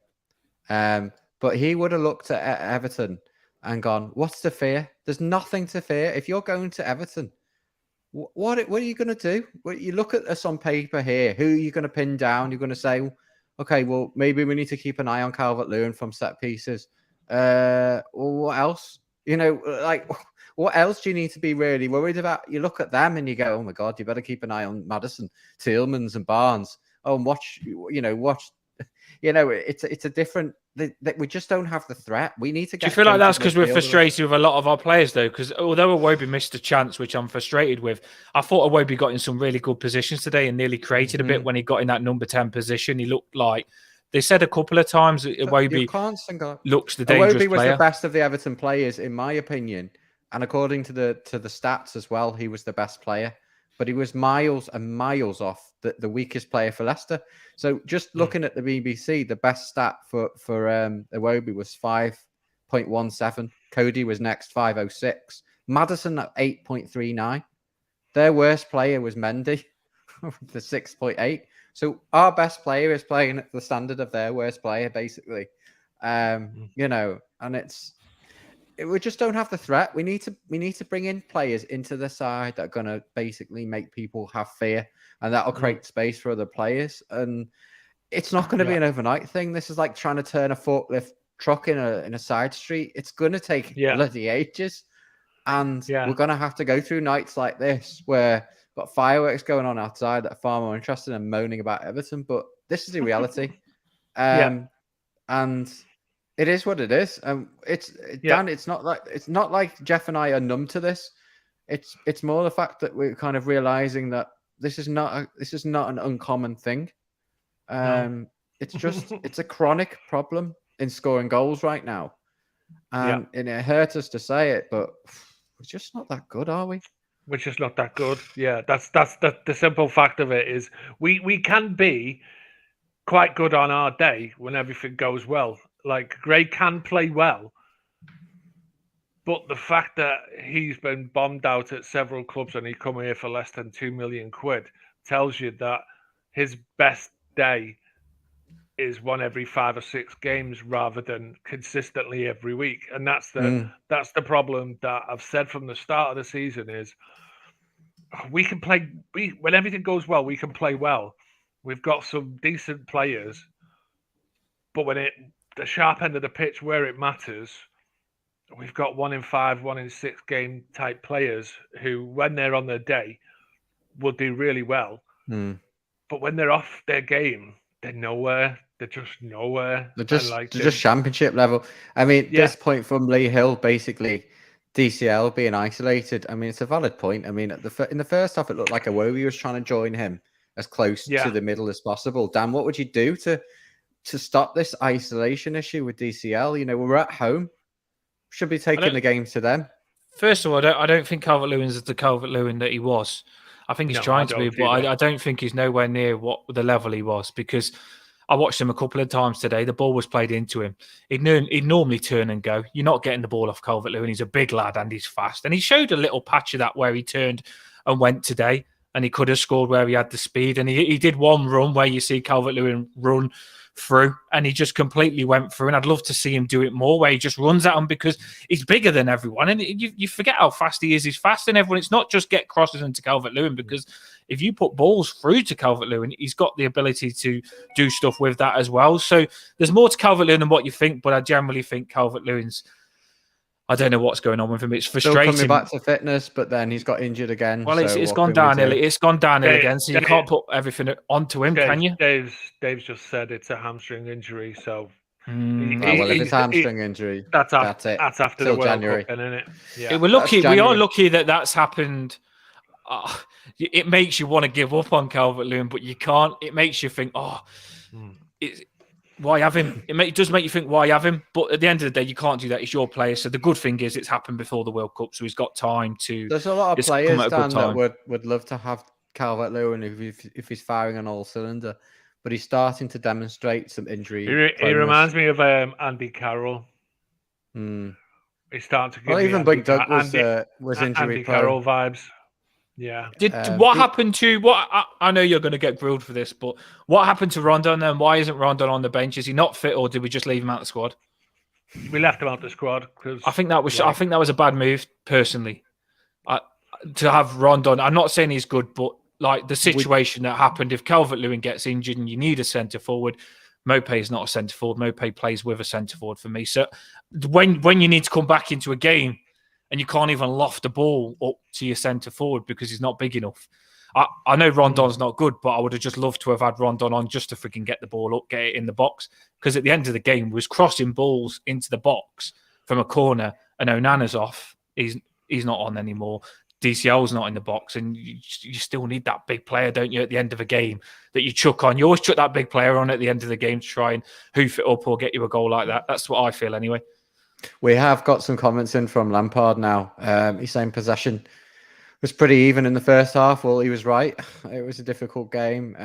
But he would have looked at Everton and gone, "What's to fear? There's nothing to fear. If you're going to Everton, what are you going to do? Well, you look at us on paper here. Who are you going to pin down? You're going to say, okay, well, maybe we need to keep an eye on Calvert-Lewin from set pieces. Well, what else? Like, what else do you need to be really worried about? You look at them and you go, oh my God, you better keep an eye on Maddison, Tielemans and Barnes. Oh, and watch. It's a different. We just don't have the threat. We need to get. Do you feel like that's because we're frustrated with a lot of our players, though? Because although Iwobi missed a chance, which I'm frustrated with, I thought Iwobi got in some really good positions today and nearly created a bit when he got in that number 10 position. He looked like they said a couple of times that Iwobi looks the dangerous Iwobi was player. the best of the Everton players, in my opinion, and according to the stats as well, he was the best player. But he was miles and miles off the weakest player for Leicester. So just looking at the BBC, the best stat for Iwobi was 5.17. Cody was next, 5.06. Maddison at 8.39. Their worst player was Mendy, the 6.8. So our best player is playing at the standard of their worst player, basically. And we just don't have the threat. We need to bring in players into the side that are going to basically make people have fear, and that'll create space for other players. And it's not going to be an overnight thing. This is like trying to turn a forklift truck in a side street. It's going to take bloody ages, and we're going to have to go through nights like this where we've got fireworks going on outside that are far more interesting and moaning about Everton. But this is the reality, and it is what it is. Dan, it's not like Jeff and I are numb to this. It's more the fact that we're kind of realizing that this is not an uncommon thing. It's a chronic problem in scoring goals right now. And it hurts us to say it, but we're just not that good, are we? We're just not that good. Yeah, that's the simple fact of it is we can be quite good on our day when everything goes well. Like, Gray can play well, but the fact that he's been bombed out at several clubs and he come here for less than £2 million tells you that his best day is one every 5 or 6 games rather than consistently every week. And that's the problem that I've said from the start of the season is we can play. When everything goes well, we can play well. We've got some decent players, but when the sharp end of the pitch where it matters, we've got 1 in 5, 1 in 6 game type players who, when they're on their day, will do really well. But when they're off their game, they're nowhere. They're just nowhere. They're just championship level. I mean, this point from Lee Hill, basically, DCL being isolated. I mean, it's a valid point. I mean, in the first half, it looked like Iwobi was trying to join him as close to the middle as possible. Dan, what would you do to stop this isolation issue with DCL? We're at home. Should be taking the game to them. First of all, I don't think Calvert-Lewin is the Calvert-Lewin that he was. I think he's trying to be, but I don't think he's nowhere near what the level he was, because I watched him a couple of times today. The ball was played into him. He'd normally turn and go. You're not getting the ball off Calvert-Lewin. He's a big lad and he's fast. And he showed a little patch of that where he turned and went today, and he could have scored where he had the speed. And he did one run where you see Calvert-Lewin run through, and he just completely went through. And I'd love to see him do it more, where he just runs at them, because he's bigger than everyone, and you forget how fast he is. He's faster than everyone. It's not just get crosses into Calvert-Lewin, because if you put balls through to Calvert-Lewin, he's got the ability to do stuff with that as well. So there's more to Calvert-Lewin than what you think, but I generally think Calvert-Lewin's, I don't know what's going on with him. It's frustrating. Still coming back to fitness, but then he's got injured again. Well, it's gone downhill. It's gone downhill again, so you can't put everything onto him, can you? Dave's just said it's a hamstring injury, so... well, if it's a hamstring injury, that's it. That's after the World January. Cup, isn't it? Yeah. We're lucky. We are lucky that that's happened. It makes you want to give up on Calvert-Lewin, but you can't. It makes you think, why have him? It does make you think, why have him? But at the end of the day, you can't do that. He's your player. So the good thing is it's happened before the World Cup, so he's got time to. There's a lot of it's come players, at a good Dan, that time. would love to have Calvert-Lewin if he's firing on all cylinder, but he's starting to demonstrate some injury. He reminds me of Andy Carroll. Hmm. He's starting to give Well, me even Andy, Big Doug was injury Andy prone. Carroll vibes. Yeah. What happened to what? I know you're going to get grilled for this, but what happened to Rondon? And why isn't Rondon on the bench? Is he not fit, or did we just leave him out of the squad? We left him out the squad because I think that was a bad move personally. To have Rondon, I'm not saying he's good, but like the situation that happened, if Calvert-Lewin gets injured and you need a centre forward, Mopé is not a centre forward. Mopé plays with a centre forward for me. So when you need to come back into a game and you can't even loft the ball up to your centre forward because he's not big enough. I know Rondon's not good, but I would have just loved to have had Rondon on just to freaking get the ball up, get it in the box. Because at the end of the game, he was crossing balls into the box from a corner, and Onana's off. He's not on anymore. DCL's not in the box, and you still need that big player, don't you, at the end of a game that you chuck on. You always chuck that big player on at the end of the game to try and hoof it up or get you a goal like that. That's what I feel anyway. We have got some comments in from Lampard now. He's saying possession was pretty even in the first half. Well, he was right. It was a difficult game.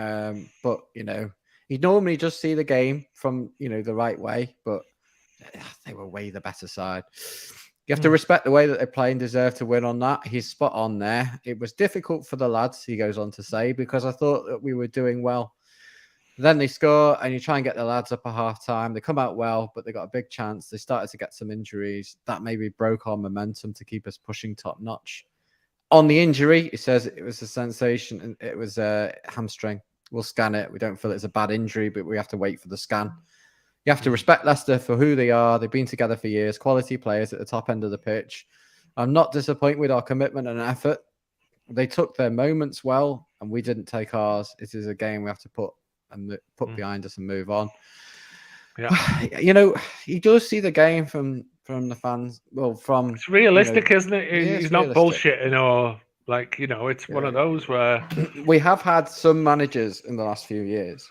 But, he'd normally just see the game from, the right way. But they were way the better side. You have to respect the way that they play and deserve to win on that. He's spot on there. It was difficult for the lads, he goes on to say, because I thought that we were doing well. Then they score and you try and get the lads up at half time. They come out well, but they got a big chance. They started to get some injuries. That maybe broke our momentum to keep us pushing top notch. On the injury, he says it was a sensation and it was a hamstring. We'll scan it. We don't feel it's a bad injury, but we have to wait for the scan. You have to respect Leicester for who they are. They've been together for years, quality players at the top end of the pitch. I'm not disappointed with our commitment and effort. They took their moments well, and we didn't take ours. It is a game we have to put behind us and move on. Yeah, you does see the game from the fans. Well, it's realistic, isn't it? It's He's not bullshitting or it's one of those where we have had some managers in the last few years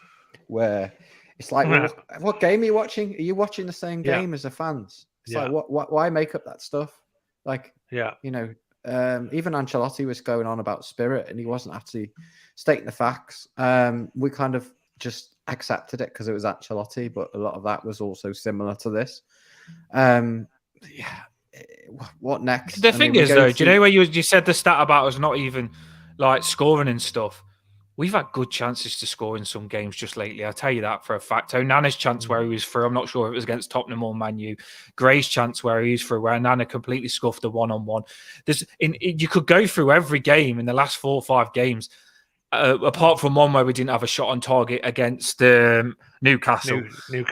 where it's like, well, what game are you watching? Are you watching the same game as the fans? It's like, why make up that stuff? Like, even Ancelotti was going on about spirit and he wasn't actually stating the facts. We kind of just accepted it because it was Ancelotti, but a lot of that was also similar to this. What next? The thing is, though, do you know where you said the stat about us not even like scoring and stuff? We've had good chances to score in some games just lately. I'll tell you that for a fact. Onana's chance where he was through, I'm not sure if it was against Tottenham or Man U. Gray's chance where he's through, where Onana completely scuffed the one-on-one. You could go through every game in the last 4 or 5 games, apart from one where we didn't have a shot on target against Newcastle.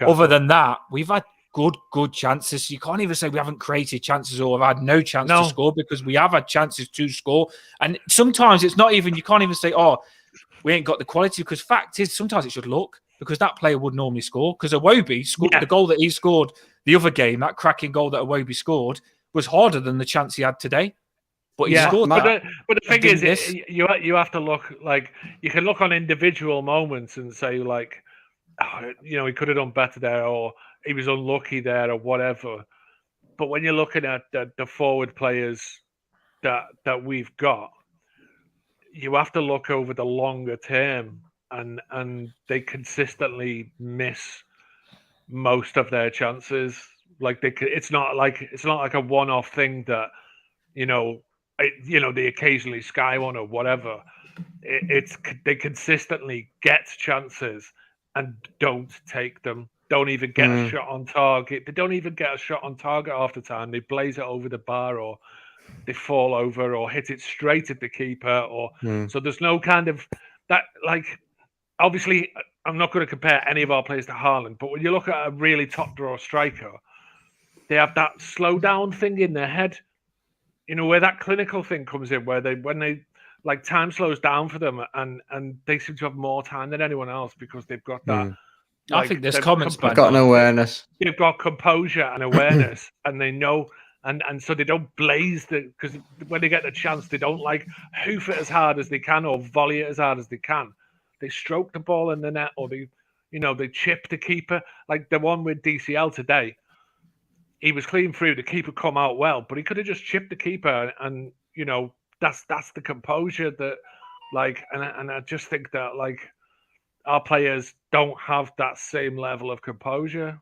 Other than that, we've had good chances. You can't even say we haven't created chances or have had no chance to score, because we have had chances to score. And sometimes it's not even, you can't even say, we ain't got the quality, because fact is sometimes it's just luck, because that player would normally score. Because Iwobi scored the goal that he scored the other game, that cracking goal that Iwobi scored, was harder than the chance he had today. But he scored that. But the thing is, you have to look, like, you can look on individual moments and say, like, he could have done better there, or he was unlucky there, or whatever. But when you're looking at the forward players that we've got, you have to look over the longer term, and they consistently miss most of their chances. Like it's not like a one-off thing that they occasionally sky one or whatever. They consistently get chances and don't take them. Don't even get a shot on target. They don't even get a shot on target half the time. They blaze it over the bar, or they fall over, or hit it straight at the keeper, or so there's no kind of that. Like, obviously, I'm not going to compare any of our players to Haaland, but when you look at a really top draw striker, they have that slow down thing in their head, where that clinical thing comes in, where when they like time slows down for them, and they seem to have more time than anyone else because they've got that. I think there's comments. They've got an awareness. They've got composure and awareness, and they know. And so they don't blaze because when they get the chance, they don't like hoof it as hard as they can or volley it as hard as they can. They stroke the ball in the net, or they They chip the keeper. Like the one with DCL today, he was clean through. The keeper come out well, but he could have just chipped the keeper, and that's the composure that, like, and I just think that, like, our players don't have that same level of composure,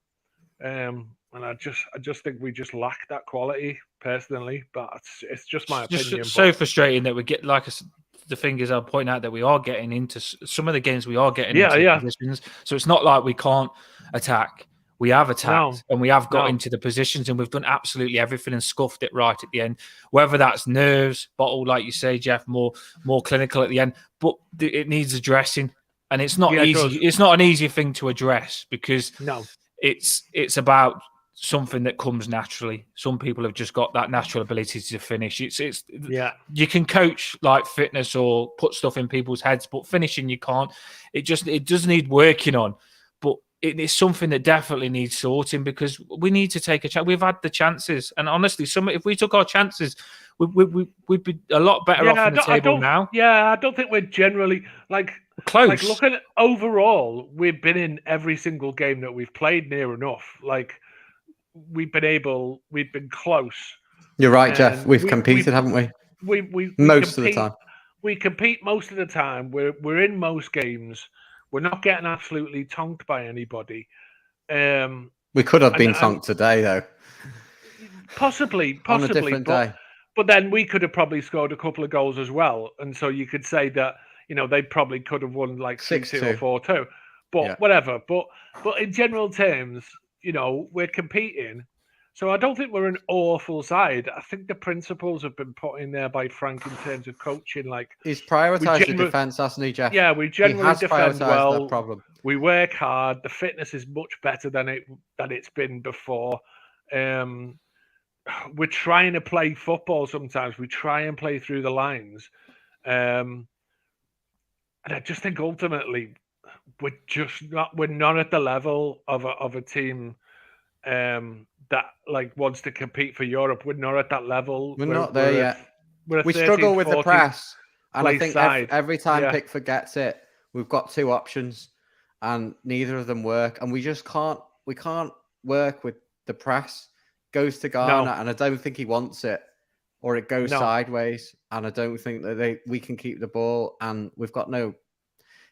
and I just think we just lack that quality personally. But it's just my opinion. Just so frustrating that we get, like, the thing is, I'll point out that we are getting into some of the games. We are getting into positions, so it's not like we can't attack. We have attacked and we have got into the positions, and we've done absolutely everything and scuffed it right at the end. Whether that's nerves, bottle, like you say, Jeff, more clinical at the end, but it needs addressing, and it's not easy. It's not an easy thing to address because it's about something that comes naturally. Some people have just got that natural ability to finish. You can coach like fitness or put stuff in people's heads, but finishing you can't. It does need working on, but it is something that definitely needs sorting because we need to take a chance. We've had the chances, and honestly, if we took our chances, we'd be a lot better off on the table now. Yeah, I don't think we're generally close. Like, looking at overall, we've been in every single game that we've played near enough. Like, we've been close. You're right, Jeff. We've competed, haven't we? We most of the time. We compete most of the time. We're in most games. We're not getting absolutely tonked by anybody. We could have been tonked today, though. Possibly on a different day. But then we could have probably scored a couple of goals as well, and so you could say that they probably could have won like 6-2 or 4-2. But whatever. But in general terms, we're competing. So I don't think we're an awful side. I think the principles have been put in there by Frank in terms of coaching. Like, he's prioritised the defence, hasn't he, Jeff? Yeah, we generally defend well. That problem. We work hard. The fitness is much better than it's been before. We're trying to play football sometimes. We try and play through the lines. And I just think ultimately we're not at the level of a team that like wants to compete for Europe. We're not at that level. We're not there yet. We struggle with the press, and I think every time Pickford gets it, we've got two options, and neither of them work. And we just can't. We can't work with the press. Goes to Garner, and I don't think he wants it, or it goes sideways, and I don't think that we can keep the ball, and we've got no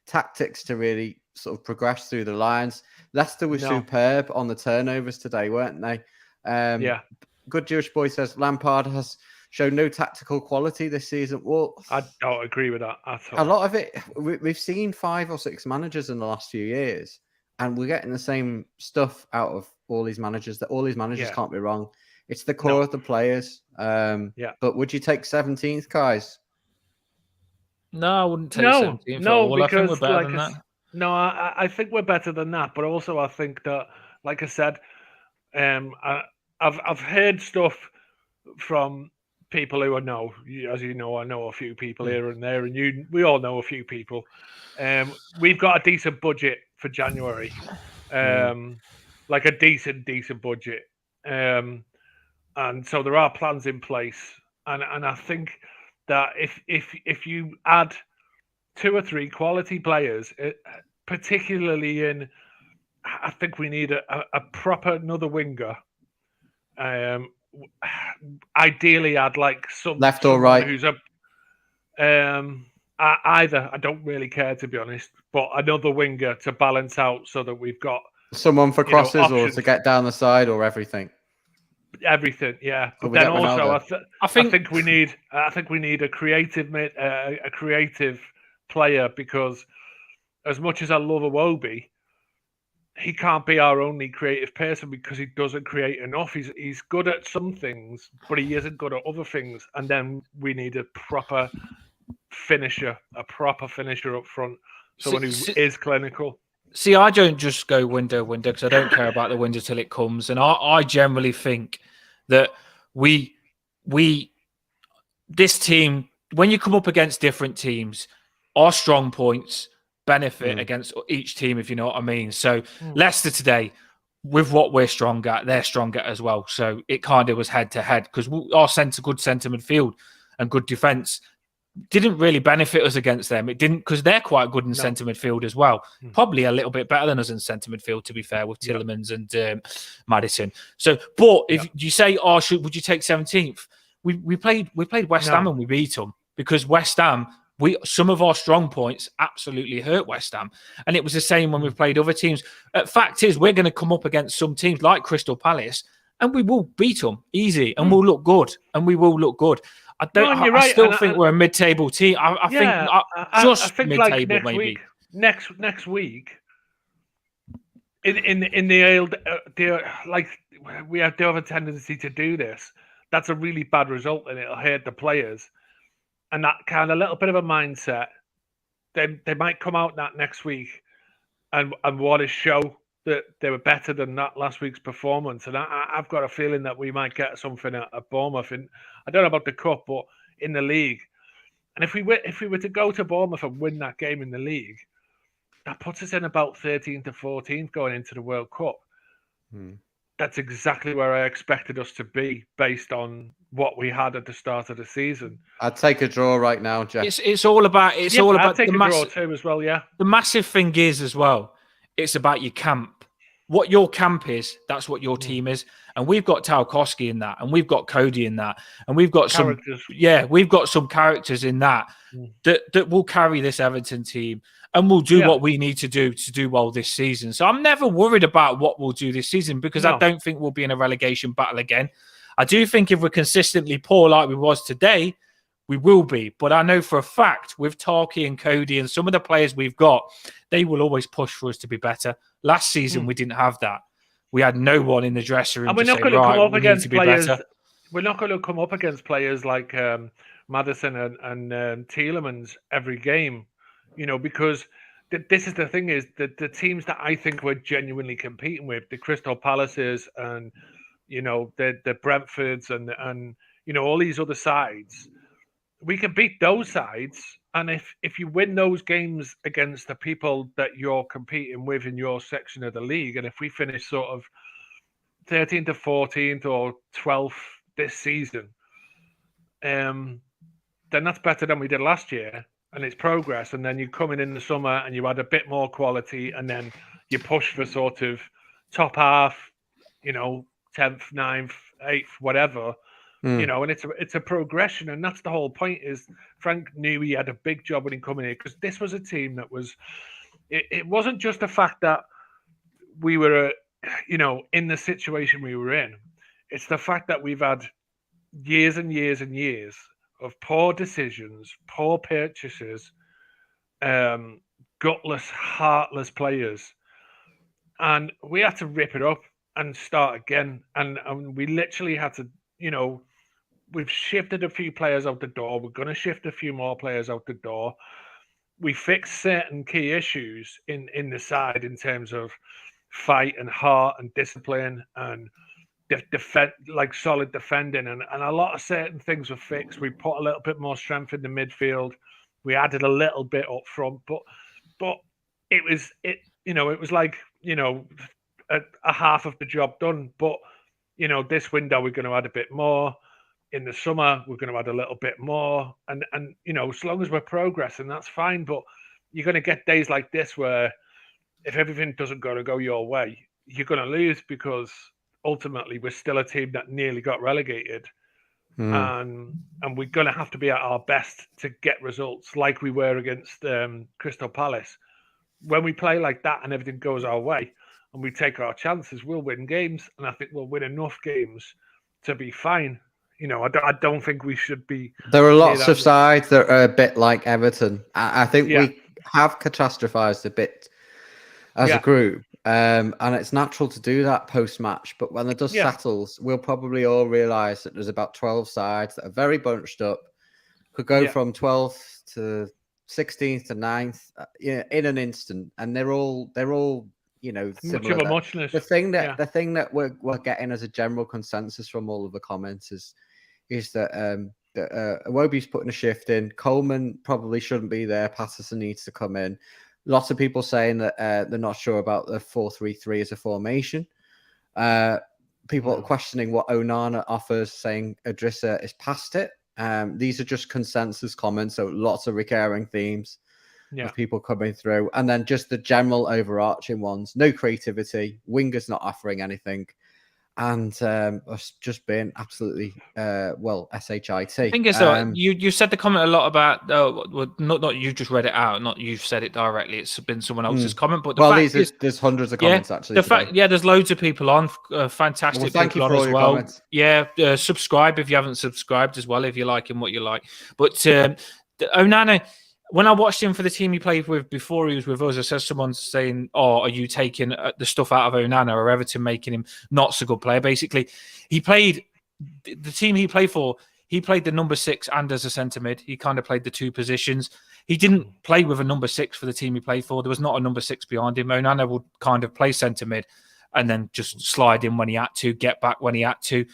tactics to really sort of progress through the lines. Leicester was superb on the turnovers today, weren't they? Good Jewish Boy says Lampard has shown no tactical quality this season. Well, I don't agree with that at all. A lot of it, we've seen 5 or 6 managers in the last few years, and we're getting the same stuff out of all these managers. That all these managers can't be wrong. It's the core of the players. But would you take 17th, guys? No, I wouldn't take 17th. No, because I think we're better than that. No, I think we're better than that. But also, I think that, like I said, I've heard stuff from people who I know. As you know, I know a few people here and there, and we all know a few people. We've got a decent budget for January, like a decent budget, and so there are plans in place, and I think that if you add 2 or 3 quality players, particularly I think we need a proper another winger. Ideally, I'd like some left or right. Who's either. I don't really care, to be honest, but another winger to balance out so that we've got someone for crosses or to get down the side or everything. Everything, yeah. But then also, I think we need a creative player, because as much as I love Iwobi, he can't be our only creative person because he doesn't create enough. He's good at some things, but he isn't good at other things. And then we need a proper finisher up front, someone who is clinical. See, I don't just go window because I don't care about the window till it comes. And I generally think that this team, when you come up against different teams, our strong points benefit against each team, if you know what I mean. So Leicester today, with what we're strong at, they're strong at as well. So it kind of was head to head because our good centre midfield and good defence didn't really benefit us against them. It didn't, because they're quite good in No. centre midfield as well. Probably a little bit better than us in centre midfield, to be fair, with Tielemans and Maddison. So, but if you say, "Oh, would you take 17th?" We played West Ham and we beat them, because West Ham, some of our strong points absolutely hurt West Ham, and it was the same when we played other teams. Fact is, we're going to come up against some teams like Crystal Palace, and we will beat them easy, and we'll look good, and we will look good. I don't. No, I still think we're a mid-table team. I think mid-table next maybe. Week, next week, in the old, like we do have a tendency to do this. That's a really bad result, and it'll hurt the players. And that kind of little bit of a mindset, they might come out that next week and want to show that they were better than that last week's performance. And I've got a feeling that we might get something at Bournemouth. And I don't know about the cup, but in the league. And if we were to go to Bournemouth and win that game in the league, that puts us in about 13th to 14th going into the World Cup. That's exactly where I expected us to be based on what we had at the start of the season. I'd take a draw right now, Jeff. It's all about I'd take a draw too as well. Yeah. The massive thing is as well, it's about your camp. What your camp is, that's what your team is. And we've got Tarkowski in that, and we've got Cody in that, and we've got characters. we've got some characters in that will carry this Everton team, and we'll do what we need to do well this season. So I'm never worried about what we'll do this season, because I don't think we'll be in a relegation battle again. I do think if we're consistently poor like we was today, we will be. But I know for a fact with Tarky and Cody and some of the players we've got, they will always push for us to be better. Last season, we didn't have that. We had no one in the dressing room. And we're not going to come up against players. We're not going to come up against players like Maddison and Tielemans every game, because this is the thing, is that the teams that I think we're genuinely competing with, the Crystal Palaces and the Brentfords and all these other sides, we can beat those sides. And if you win those games against the people that you're competing with in your section of the league, and if we finish sort of 13th to 14th or 12th this season, then that's better than we did last year, and it's progress. And then you come in the summer and you add a bit more quality, and then you push for sort of top half, 10th, 9th, 8th, whatever. And it's a progression, and that's the whole point. Is Frank knew he had a big job when he come in here, because this was a team that was. It wasn't just the fact that we were, in the situation we were in. It's the fact that we've had years and years and years of poor decisions, poor purchases, gutless, heartless players, and we had to rip it up and start again. And we literally had to, we've shifted a few players out the door. We're going to shift a few more players out the door. We fixed certain key issues in the side in terms of fight and heart and discipline and defend, like solid defending, and a lot of certain things were fixed. We put a little bit more strength in the midfield. We added a little bit up front, but it was like a half of the job done. But this window we're going to add a bit more. In the summer, we're going to add a little bit more. And as long as we're progressing, that's fine. But you're going to get days like this where if everything doesn't go your way, you're going to lose, because ultimately we're still a team that nearly got relegated. And we're going to have to be at our best to get results like we were against Crystal Palace. When we play like that and everything goes our way and we take our chances, we'll win games. And I think we'll win enough games to be fine. I don't think we should be. There are lots of sides that are a bit like Everton. I think we have catastrophized a bit as a group. And it's natural to do that post-match. But when the dust settles, we'll probably all realise that there's about 12 sides that are very bunched up. Could go from 12th to 16th to 9th in an instant. And they're all similar. Much of a muchness. The thing that we're getting as a general consensus from all of the comments is that Iwobi's putting a shift in. Coleman probably shouldn't be there. Patterson needs to come in. Lots of people saying that they're not sure about the 4-3-3 as a formation. People are questioning what Onana offers, saying Idrissa is past it. These are just consensus comments, so lots of recurring themes Yeah. of people coming through, and then just the general overarching ones. No creativity, wingers not offering anything, and us just being absolutely shit. The thing is, though, you said the comment a lot about not you just read it out, not you've said it directly. It's been someone else's comment, but the fact is, there's hundreds of comments actually. There's loads of people on, fantastic people on as well. Comments. Yeah, subscribe if you haven't subscribed as well, if you're liking what you like. But Onana, when I watched him for the team he played with before he was with us, I said someone saying, "Oh, are you taking the stuff out of Onana or Everton, making him not so good player?" Basically, he played the team he played for. He played the number 6 and as a centre mid. He kind of played the two positions. He didn't play with a number 6 for the team he played for. There was not a number 6 behind him. Onana would kind of play centre mid and then just slide in when he had to, get back when he had to.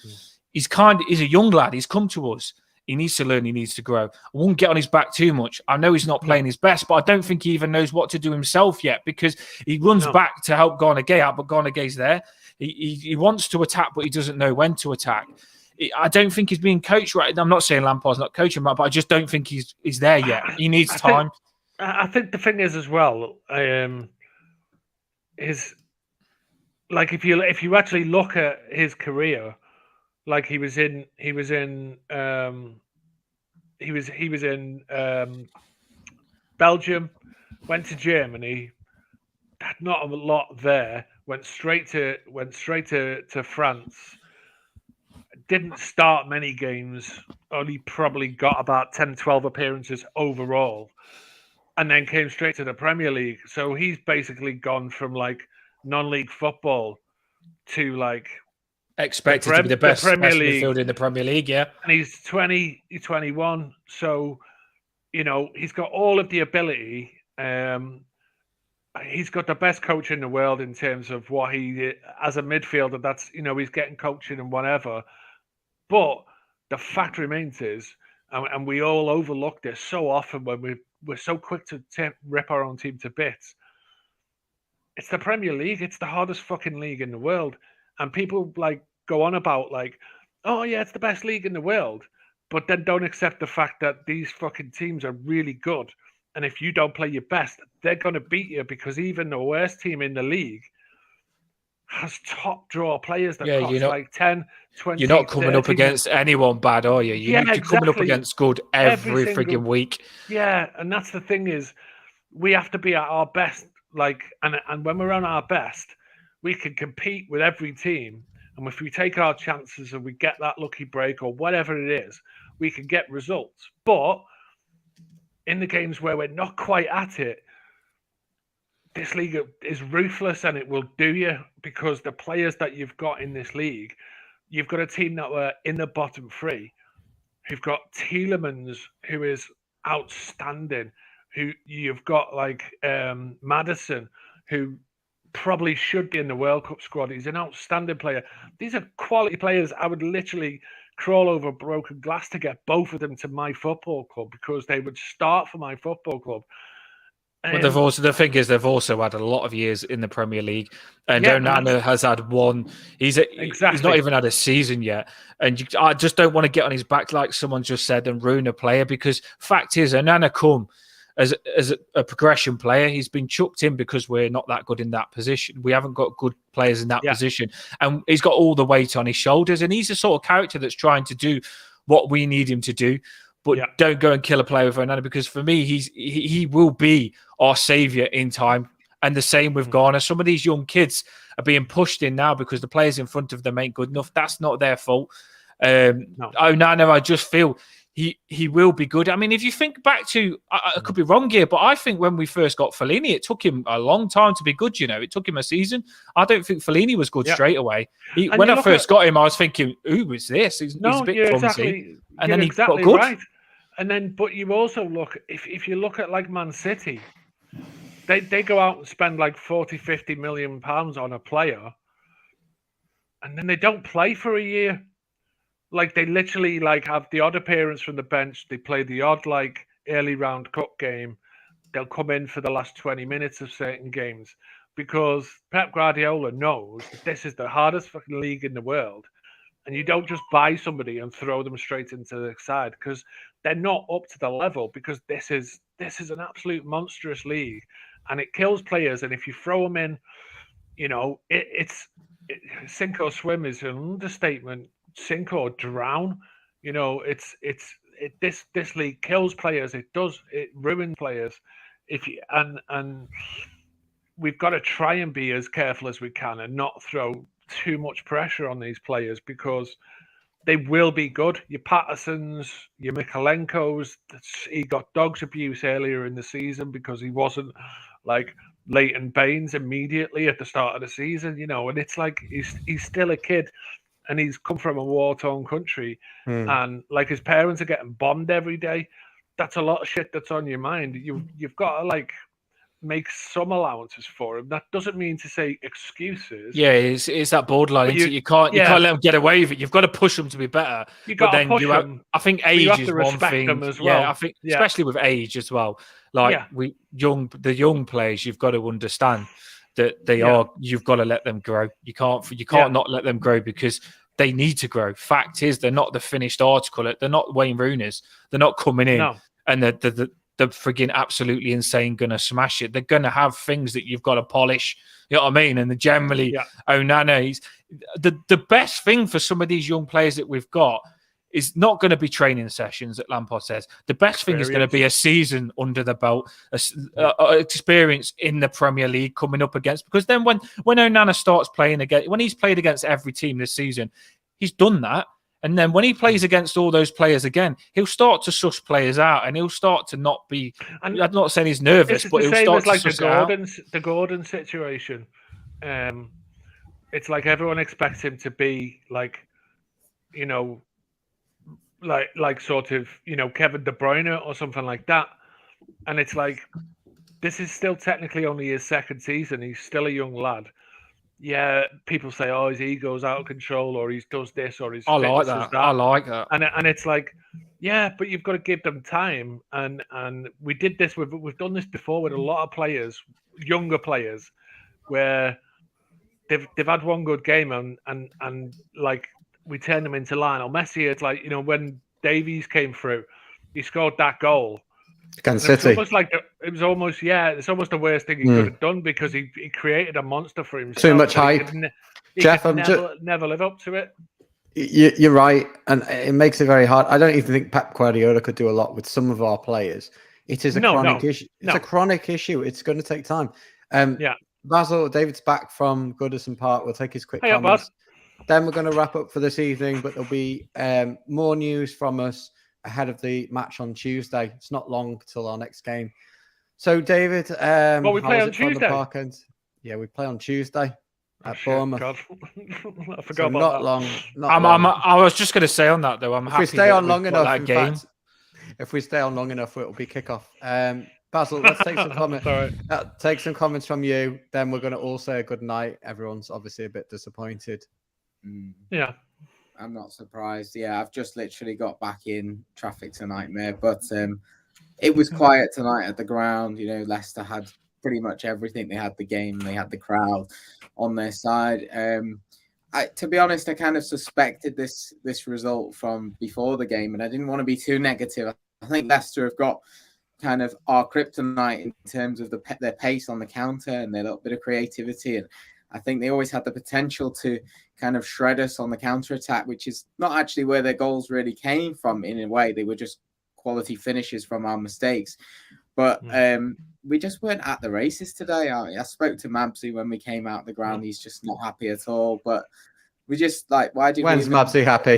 He's a young lad. He's come to us. He needs to learn. He needs to grow. I won't get on his back too much. I know he's not playing his best, but I don't think he even knows what to do himself yet, because he runs back to help Gana Gay out, but Gana Gay's there. He wants to attack, but he doesn't know when to attack. I don't think he's being coached right. I'm not saying Lampard's not coaching him, but I just don't think he's there yet. He needs time. I think the thing is as well, is like if you actually look at his career, like he was in Belgium, went to Germany, had not a lot there, went straight to France. Didn't start many games, only probably got about 10, 12 appearances overall, and then came straight to the Premier League. So he's basically gone from like non-league football to like expected to be the best midfielder in the Premier League, yeah. And he's 20, he's 21, so he's got all of the ability. He's got the best coach in the world in terms of what he as a midfielder. That's he's getting coaching and whatever. But the fact remains is, and we all overlook this so often when we're so quick to rip our own team to bits. It's the Premier League. It's the hardest fucking league in the world. And people like go on about like, oh yeah, it's the best league in the world, but then don't accept the fact that these fucking teams are really good. And if you don't play your best, they're going to beat you, because even the worst team in the league has top draw players that cost like 10, 20. You're not coming 30. Up against anyone bad, are you? You're coming up against good every frigging week. Yeah, and that's the thing is, we have to be at our best. Like, and when we're on our best, we can compete with every team. And if we take our chances and we get that lucky break or whatever it is, we can get results. But in the games where we're not quite at it, this league is ruthless and it will do you, because the players that you've got in this league, you've got a team that were in the bottom 3, who've got Tielemans, who is outstanding, who you've got like Maddison, who probably should be in the World Cup squad. He's an outstanding player. These are quality players. I would literally crawl over broken glass to get both of them to my football club, because they would start for my football club. But they've also had a lot of years in the Premier League, and Onana has had one. He's not even had a season yet, and I just don't want to get on his back like someone just said and ruin a player, because fact is, Onana come as a progression player. He's been chucked in because we're not that good in that position. We haven't got good players in that position, and he's got all the weight on his shoulders, and he's the sort of character that's trying to do what we need him to do. But don't go and kill a player with Onana, because for me, he will be our saviour in time. And the same with Garner. Some of these young kids are being pushed in now because the players in front of them ain't good enough. That's not their fault. Onana, I just feel he will be good. I mean, if you think back to, I could be wrong here, but I think when we first got Fellaini, it took him a long time to be good. It took him a season. I don't think Fellaini was good straight away. When I first got him, I was thinking, who is this? He's a bit clumsy. And then he got good. Right. And then, but you also look, if you look at like Man City, they go out and spend like 40, 50 million pounds on a player, and then they don't play for a year. Like they literally like have the odd appearance from the bench. They play the odd like early round cup game. They'll come in for the last 20 minutes of certain games, because Pep Guardiola knows that this is the hardest fucking league in the world. And you don't just buy somebody and throw them straight into the side because they're not up to the level. Because this is an absolute monstrous league, and it kills players. And if you throw them in, it's sink or swim is an understatement. Sink or drown. This league kills players. It ruins players. And we've got to try and be as careful as we can and not throw too much pressure on these players because they will be good. Your Pattersons, your Mikolenko's, he got dog's abuse earlier in the season because he wasn't like Leighton Baines immediately at the start of the season, and it's like he's still a kid and he's come from a war-torn country and like his parents are getting bombed every day. That's a lot of shit that's on your mind. You've got to like make some allowances for him. That doesn't mean to say excuses. Yeah, it's that borderline. You can't let them get away with it. You've got to push them to be better. You got to push them. I think age is one thing. Them as well. Yeah, I think especially with age as well. Like the young players, you've got to understand that they are. You've got to let them grow. You can't not let them grow because they need to grow. Fact is, they're not the finished article. They're not Wayne Rooney's. They're not coming in and they're frigging absolutely insane, gonna smash it. They're gonna have things that you've got to polish. You know what I mean? And generally, Onana, the best thing for some of these young players that we've got is not going to be training sessions that Lampard says. The best thing is going to be a season under the belt, experience in the Premier League coming up against. Because then when Onana starts playing again, when he's played against every team this season, he's done that. And then when he plays against all those players again, he'll start to suss players out and he'll start to not be... I'm not saying he's nervous, but he'll start to suss out. The Gordon situation. It's like everyone expects him to be like, like sort of, Kevin De Bruyne or something like that. And it's like, this is still technically only his second season. He's still a young lad. Yeah, people say, oh, his ego's out of control, or he does this, or his fitness is that. I like that. And it's like, yeah, but you've got to give them time. And we did this we've done this before with a lot of players, younger players, where they've had one good game and like we turn them into Lionel Messi. It's like, when Davies came through, he scored that goal. Against City. It's almost the worst thing he could have done because he created a monster for himself. Too much hype. Jeff, never live up to it. You're right, and it makes it very hard. I don't even think Pep Guardiola could do a lot with some of our players. It is a chronic issue. It's a chronic issue. It's going to take time. Basil, David's back from Goodison Park. We'll take his quick comments. Then we're going to wrap up for this evening, but there'll be more news from us ahead of the match on Tuesday. It's not long till our next game. So, David, we play on Tuesday. Yeah, we play on Tuesday at Bournemouth. God. I forgot about that. I was just going to say on that though. I'm happy. If we stay on long enough, that game. If we stay on long enough, it'll be kickoff. Basil, let's take some comments. Take some comments from you. Then we're going to all say a good night. Everyone's obviously a bit disappointed. Yeah. I'm not surprised. Yeah, I've just literally got back in. Traffic's a nightmare, but it was quiet tonight at the ground. Leicester had pretty much everything. They had the game, they had the crowd on their side. To be honest, I kind of suspected this result from before the game, and I didn't want to be too negative. I think Leicester have got kind of our kryptonite in terms of their pace on the counter and their little bit of creativity, and I think they always had the potential to kind of shred us on the counter-attack, which is not actually where their goals really came from in a way. They were just quality finishes from our mistakes. But we just weren't at the races today. I spoke to Mabsy when we came out the ground. He's just not happy at all. But we just When's Mabsy happy?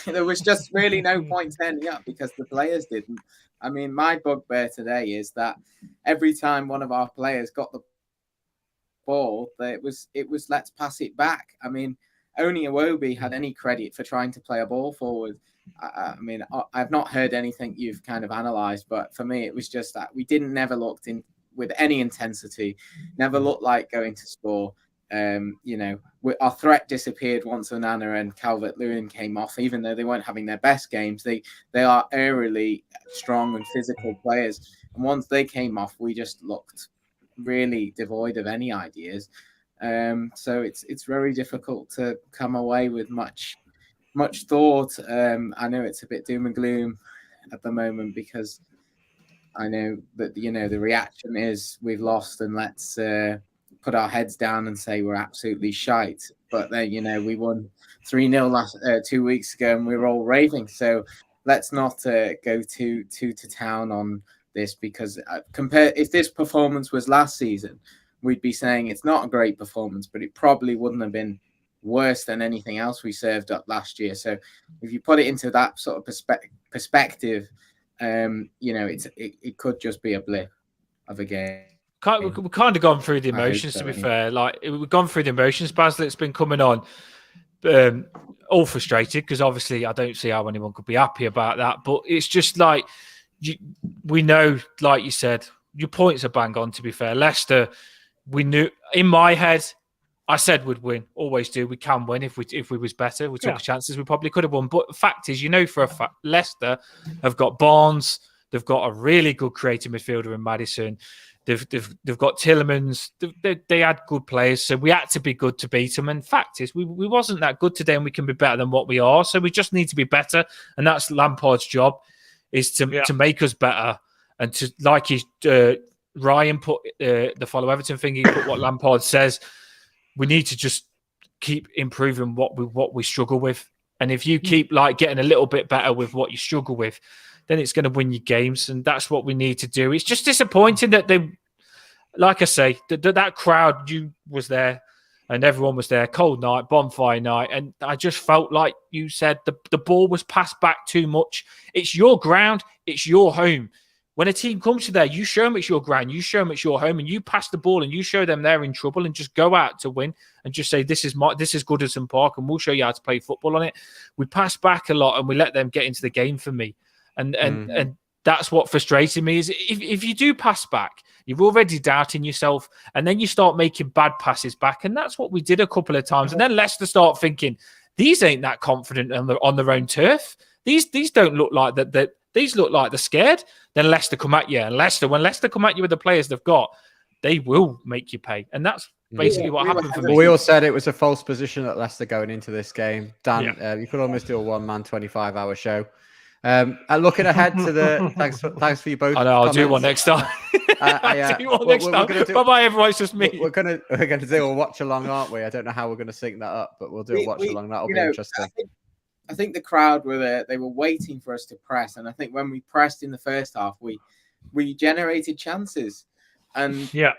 There was just really no point turning up because the players didn't. I mean, my bugbear today is that every time one of our players got the ball, it was let's pass it back. I mean, only Iwobi had any credit for trying to play a ball forward. I mean, I've not heard anything you've kind of analysed, but for me, it was just that we never looked in with any intensity, never looked like going to score. Our threat disappeared once Onana and Calvert-Lewin came off, even though they weren't having their best games. They are aerially strong and physical players, and once they came off, we just looked really devoid of any ideas. So it's very difficult to come away with much thought. I know it's a bit doom and gloom at the moment because I know that the reaction is we've lost and let's put our heads down and say we're absolutely shite. But then we won 3-0 2 weeks ago and we were all raving. So let's not go to town on this because if this performance was last season, we'd be saying it's not a great performance, but it probably wouldn't have been worse than anything else we served up last year. So if you put it into that sort of perspective, it could just be a blip of a game. We've kind of gone through the emotions, to be fair. Like we've gone through the emotions, Basil. It's been coming on, all frustrated because obviously I don't see how anyone could be happy about that. But it's just like we know, like you said, your points are bang on. To be fair, Leicester, we knew in my head. I said we'd win. Always do. We can win if we was better. We took chances. We probably could have won. But the fact is, for a fact, Leicester have got Barnes. They've got a really good creative midfielder in Maddison. They've got Tielemans. They had good players, so we had to be good to beat them. And fact is, we wasn't that good today, and we can be better than what we are. So we just need to be better, and that's Lampard's job, is to make us better and to like Ryan put the follow Everton thing. He put what Lampard says. We need to just keep improving what we struggle with. And if you keep getting a little bit better with what you struggle with, then it's going to win you games. And that's what we need to do. It's just disappointing that they, like I say, that crowd was there and everyone was there. Cold night, bonfire night. And I just felt like you said the ball was passed back too much. It's your ground. It's your home. When a team comes to there, you show them it's your ground, you show them it's your home, and you pass the ball and you show them they're in trouble and just go out to win and just say, this is Goodison Park and we'll show you how to play football on it. We pass back a lot and we let them get into the game for me. And that's what frustrated me is if you do pass back, you're already doubting yourself and then you start making bad passes back. And that's what we did a couple of times. And then Leicester start thinking, these ain't that confident on their own turf. These don't look like that. These look like they're scared. Then Leicester come at you. And when Leicester come at you with the players they've got, they will make you pay. And that's basically what happened for me. We all said it was a false position at Leicester going into this game. Dan, you could almost do a one-man 25-hour show. Looking ahead to the... Thanks for you both. I know, I'll do one next time. I'll do one next time. Bye-bye, everyone. It's just me. We're gonna do a watch-along, aren't we? I don't know how we're going to sync that up, but we'll do a watch-along. That'll be interesting. I think the crowd were there. They were waiting for us to press, and I think when we pressed in the first half, we generated chances, and I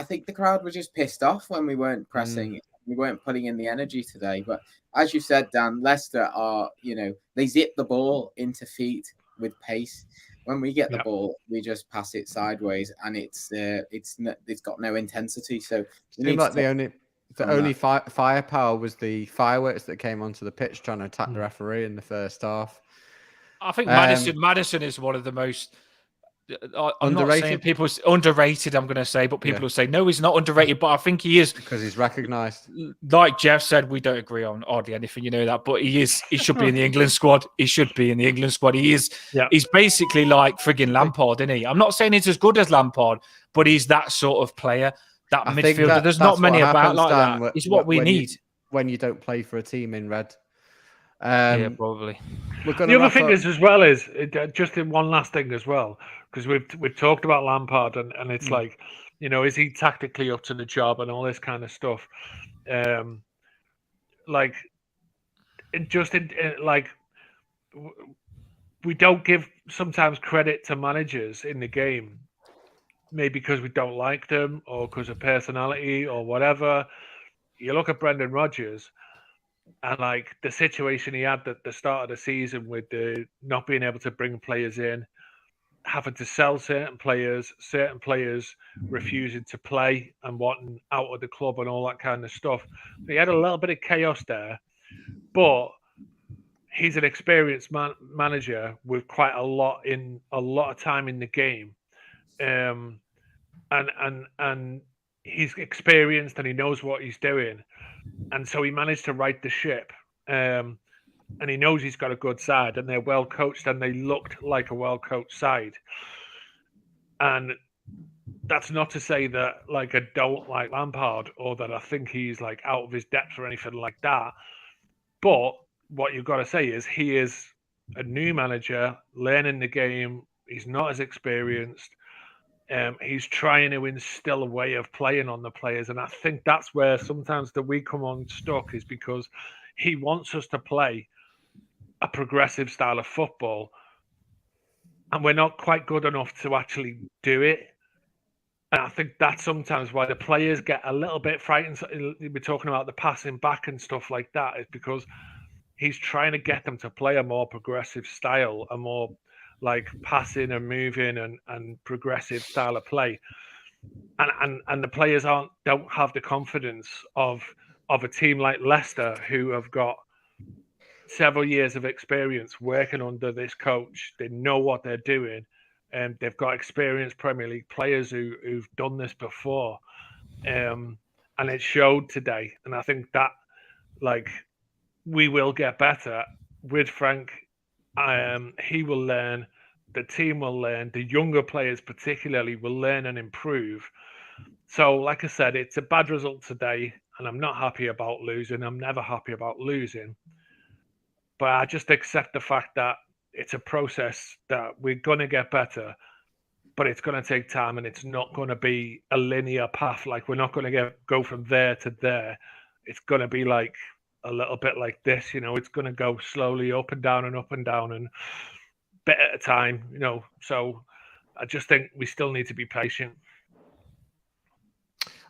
think the crowd were just pissed off when we weren't pressing. We weren't putting in the energy today. But as you said, Dan, Leicester are they zip the ball into feet with pace. When we get the ball, we just pass it sideways, and it's got no intensity. So the only firepower was the fireworks that came onto the pitch trying to attack the referee in the first half. I think Maddison is one of the most underrated. People's underrated, I'm going to say, but people will say, no, he's not underrated, but I think he is. Because he's recognised. Like Jeff said, we don't agree on hardly anything, that, but he should be in the England squad. He should be in the England squad. He is. Yeah. He's basically like frigging Lampard, isn't he? I'm not saying he's as good as Lampard, but he's that sort of player. That midfielder, there's not many about like that. It's what we need. When you don't play for a team in red. Yeah, probably. The other thing is just in one last thing as well, because we've talked about Lampard and it's like, is he tactically up to the job and all this kind of stuff. We don't give sometimes credit to managers in the game. Maybe because we don't like them or because of personality or whatever. You look at Brendan Rodgers and the situation he had at the start of the season with the not being able to bring players in, having to sell certain players refusing to play and wanting out of the club and all that kind of stuff. He had a little bit of chaos there, but he's an experienced manager with quite a lot of time in the game. And he's experienced and he knows what he's doing, and so he managed to right the ship. And he knows he's got a good side, and they're well coached, and they looked like a well coached side. And that's not to say that like I don't like Lampard or that I think he's like out of his depth or anything like that. But what you've got to say is he is a new manager learning the game. He's not as experienced. He's trying to instill a way of playing on the players, and I think that's where sometimes that we come unstuck is because he wants us to play a progressive style of football, and we're not quite good enough to actually do it. And I think that's sometimes why the players get a little bit frightened. We're talking about the passing back and stuff like that, is because he's trying to get them to play a more progressive style, a more like passing and moving and progressive style of play. And the players don't have the confidence of a team like Leicester, who have got several years of experience working under this coach. They know what they're doing. And they've got experienced Premier League players who've done this before. And it showed today. And I think that, like, we will get better with Frank. He will learn. The team will learn. The younger players particularly will learn and improve. So, like I said, it's a bad result today. And I'm not happy about losing. I'm never happy about losing. But I just accept the fact that it's a process that we're going to get better, but it's going to take time and it's not going to be a linear path. Like we're not going to go from there to there. It's going to be like a little bit like this, you know, it's going to go slowly up and down and bit at a time, you know. So I just think we still need to be patient.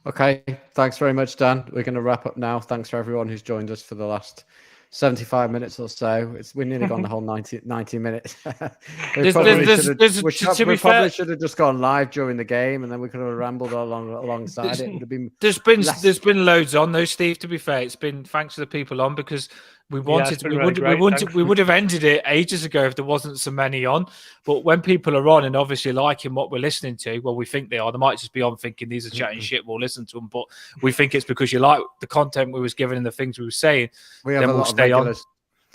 Okay. Thanks very much, Dan. We're going to wrap up now. Thanks for everyone who's joined us for the last 75 minutes or so. We're nearly gone the whole 90 minutes. We probably should have just gone live during the game, and then we could have rambled alongside it. Would have been there's been loads on though, Steve. To be fair, it's been thanks to the people on, because we wanted we would have ended it ages ago if there wasn't so many on. But when people are on and obviously liking what we're listening to, well, we think they are. They might just be on thinking these are chatting shit. We'll listen to them, but we think it's because you like the content we was given and the things we were saying. We have a lot of regulars.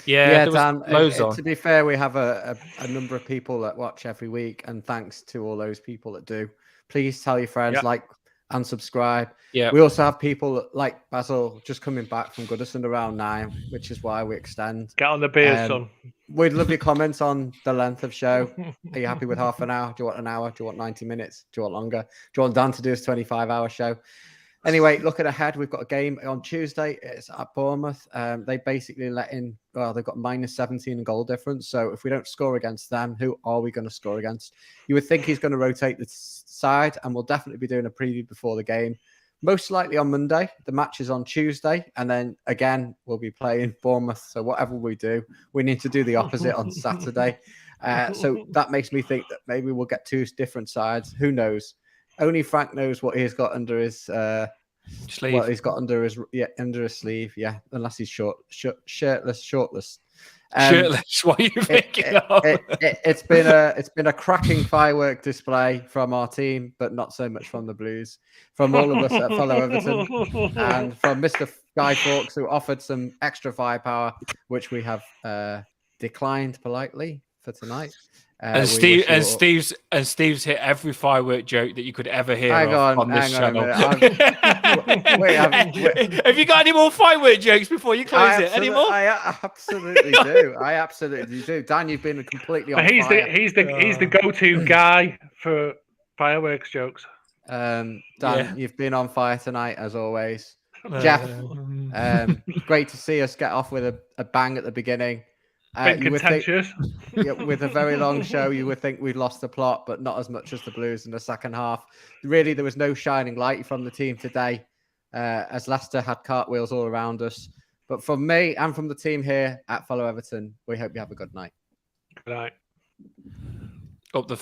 Yeah, Dan, loads on. To be fair, we have a number of people that watch every week, and thanks to all those people that do. Please tell your friends, like and subscribe. Yeah. We also have people like Basil just coming back from Goodison around 9, which is why we extend. Get on the beer, son. We'd love your comments on the length of show. Are you happy with half an hour? Do you want an hour? Do you want 90 minutes? Do you want longer? Do you want Dan to do his 25-hour show? Anyway, looking ahead, we've got a game on Tuesday. It's at Bournemouth. They basically they've got -17 in goal difference. So if we don't score against them, who are we going to score against? You would think he's going to rotate the side, and we'll definitely be doing a preview before the game. Most likely on Monday. The match is on Tuesday. And then again, we'll be playing Bournemouth. So whatever we do, we need to do the opposite on Saturday. So that makes me think that maybe we'll get 2 different sides. Who knows? Only Frank knows what he's got under his sleeve. What he's got under his sleeve. Yeah, unless he's shirtless. Shirtless. What are you thinking of? It's been a cracking firework display from our team, but not so much from the Blues. From all of us at fellow Everton, and from Mr. Guy Fawkes, who offered some extra firepower, which we have declined politely for tonight. And Steve's hit every firework joke that you could ever hear on this channel. Have you got any more firework jokes before you close it? Any more? I absolutely do. I absolutely do. Dan, you've been completely on fire. He's the go-to guy for fireworks jokes. Dan, you've been on fire tonight as always. Jeff, great to see us get off with a bang at the beginning. Contentious. With a very long show, you would think we'd lost the plot, but not as much as the Blues in the second half. Really, there was no shining light from the team today, as Leicester had cartwheels all around us. But from me and from the team here at Fellow Everton, we hope you have a good night. Good night. Up the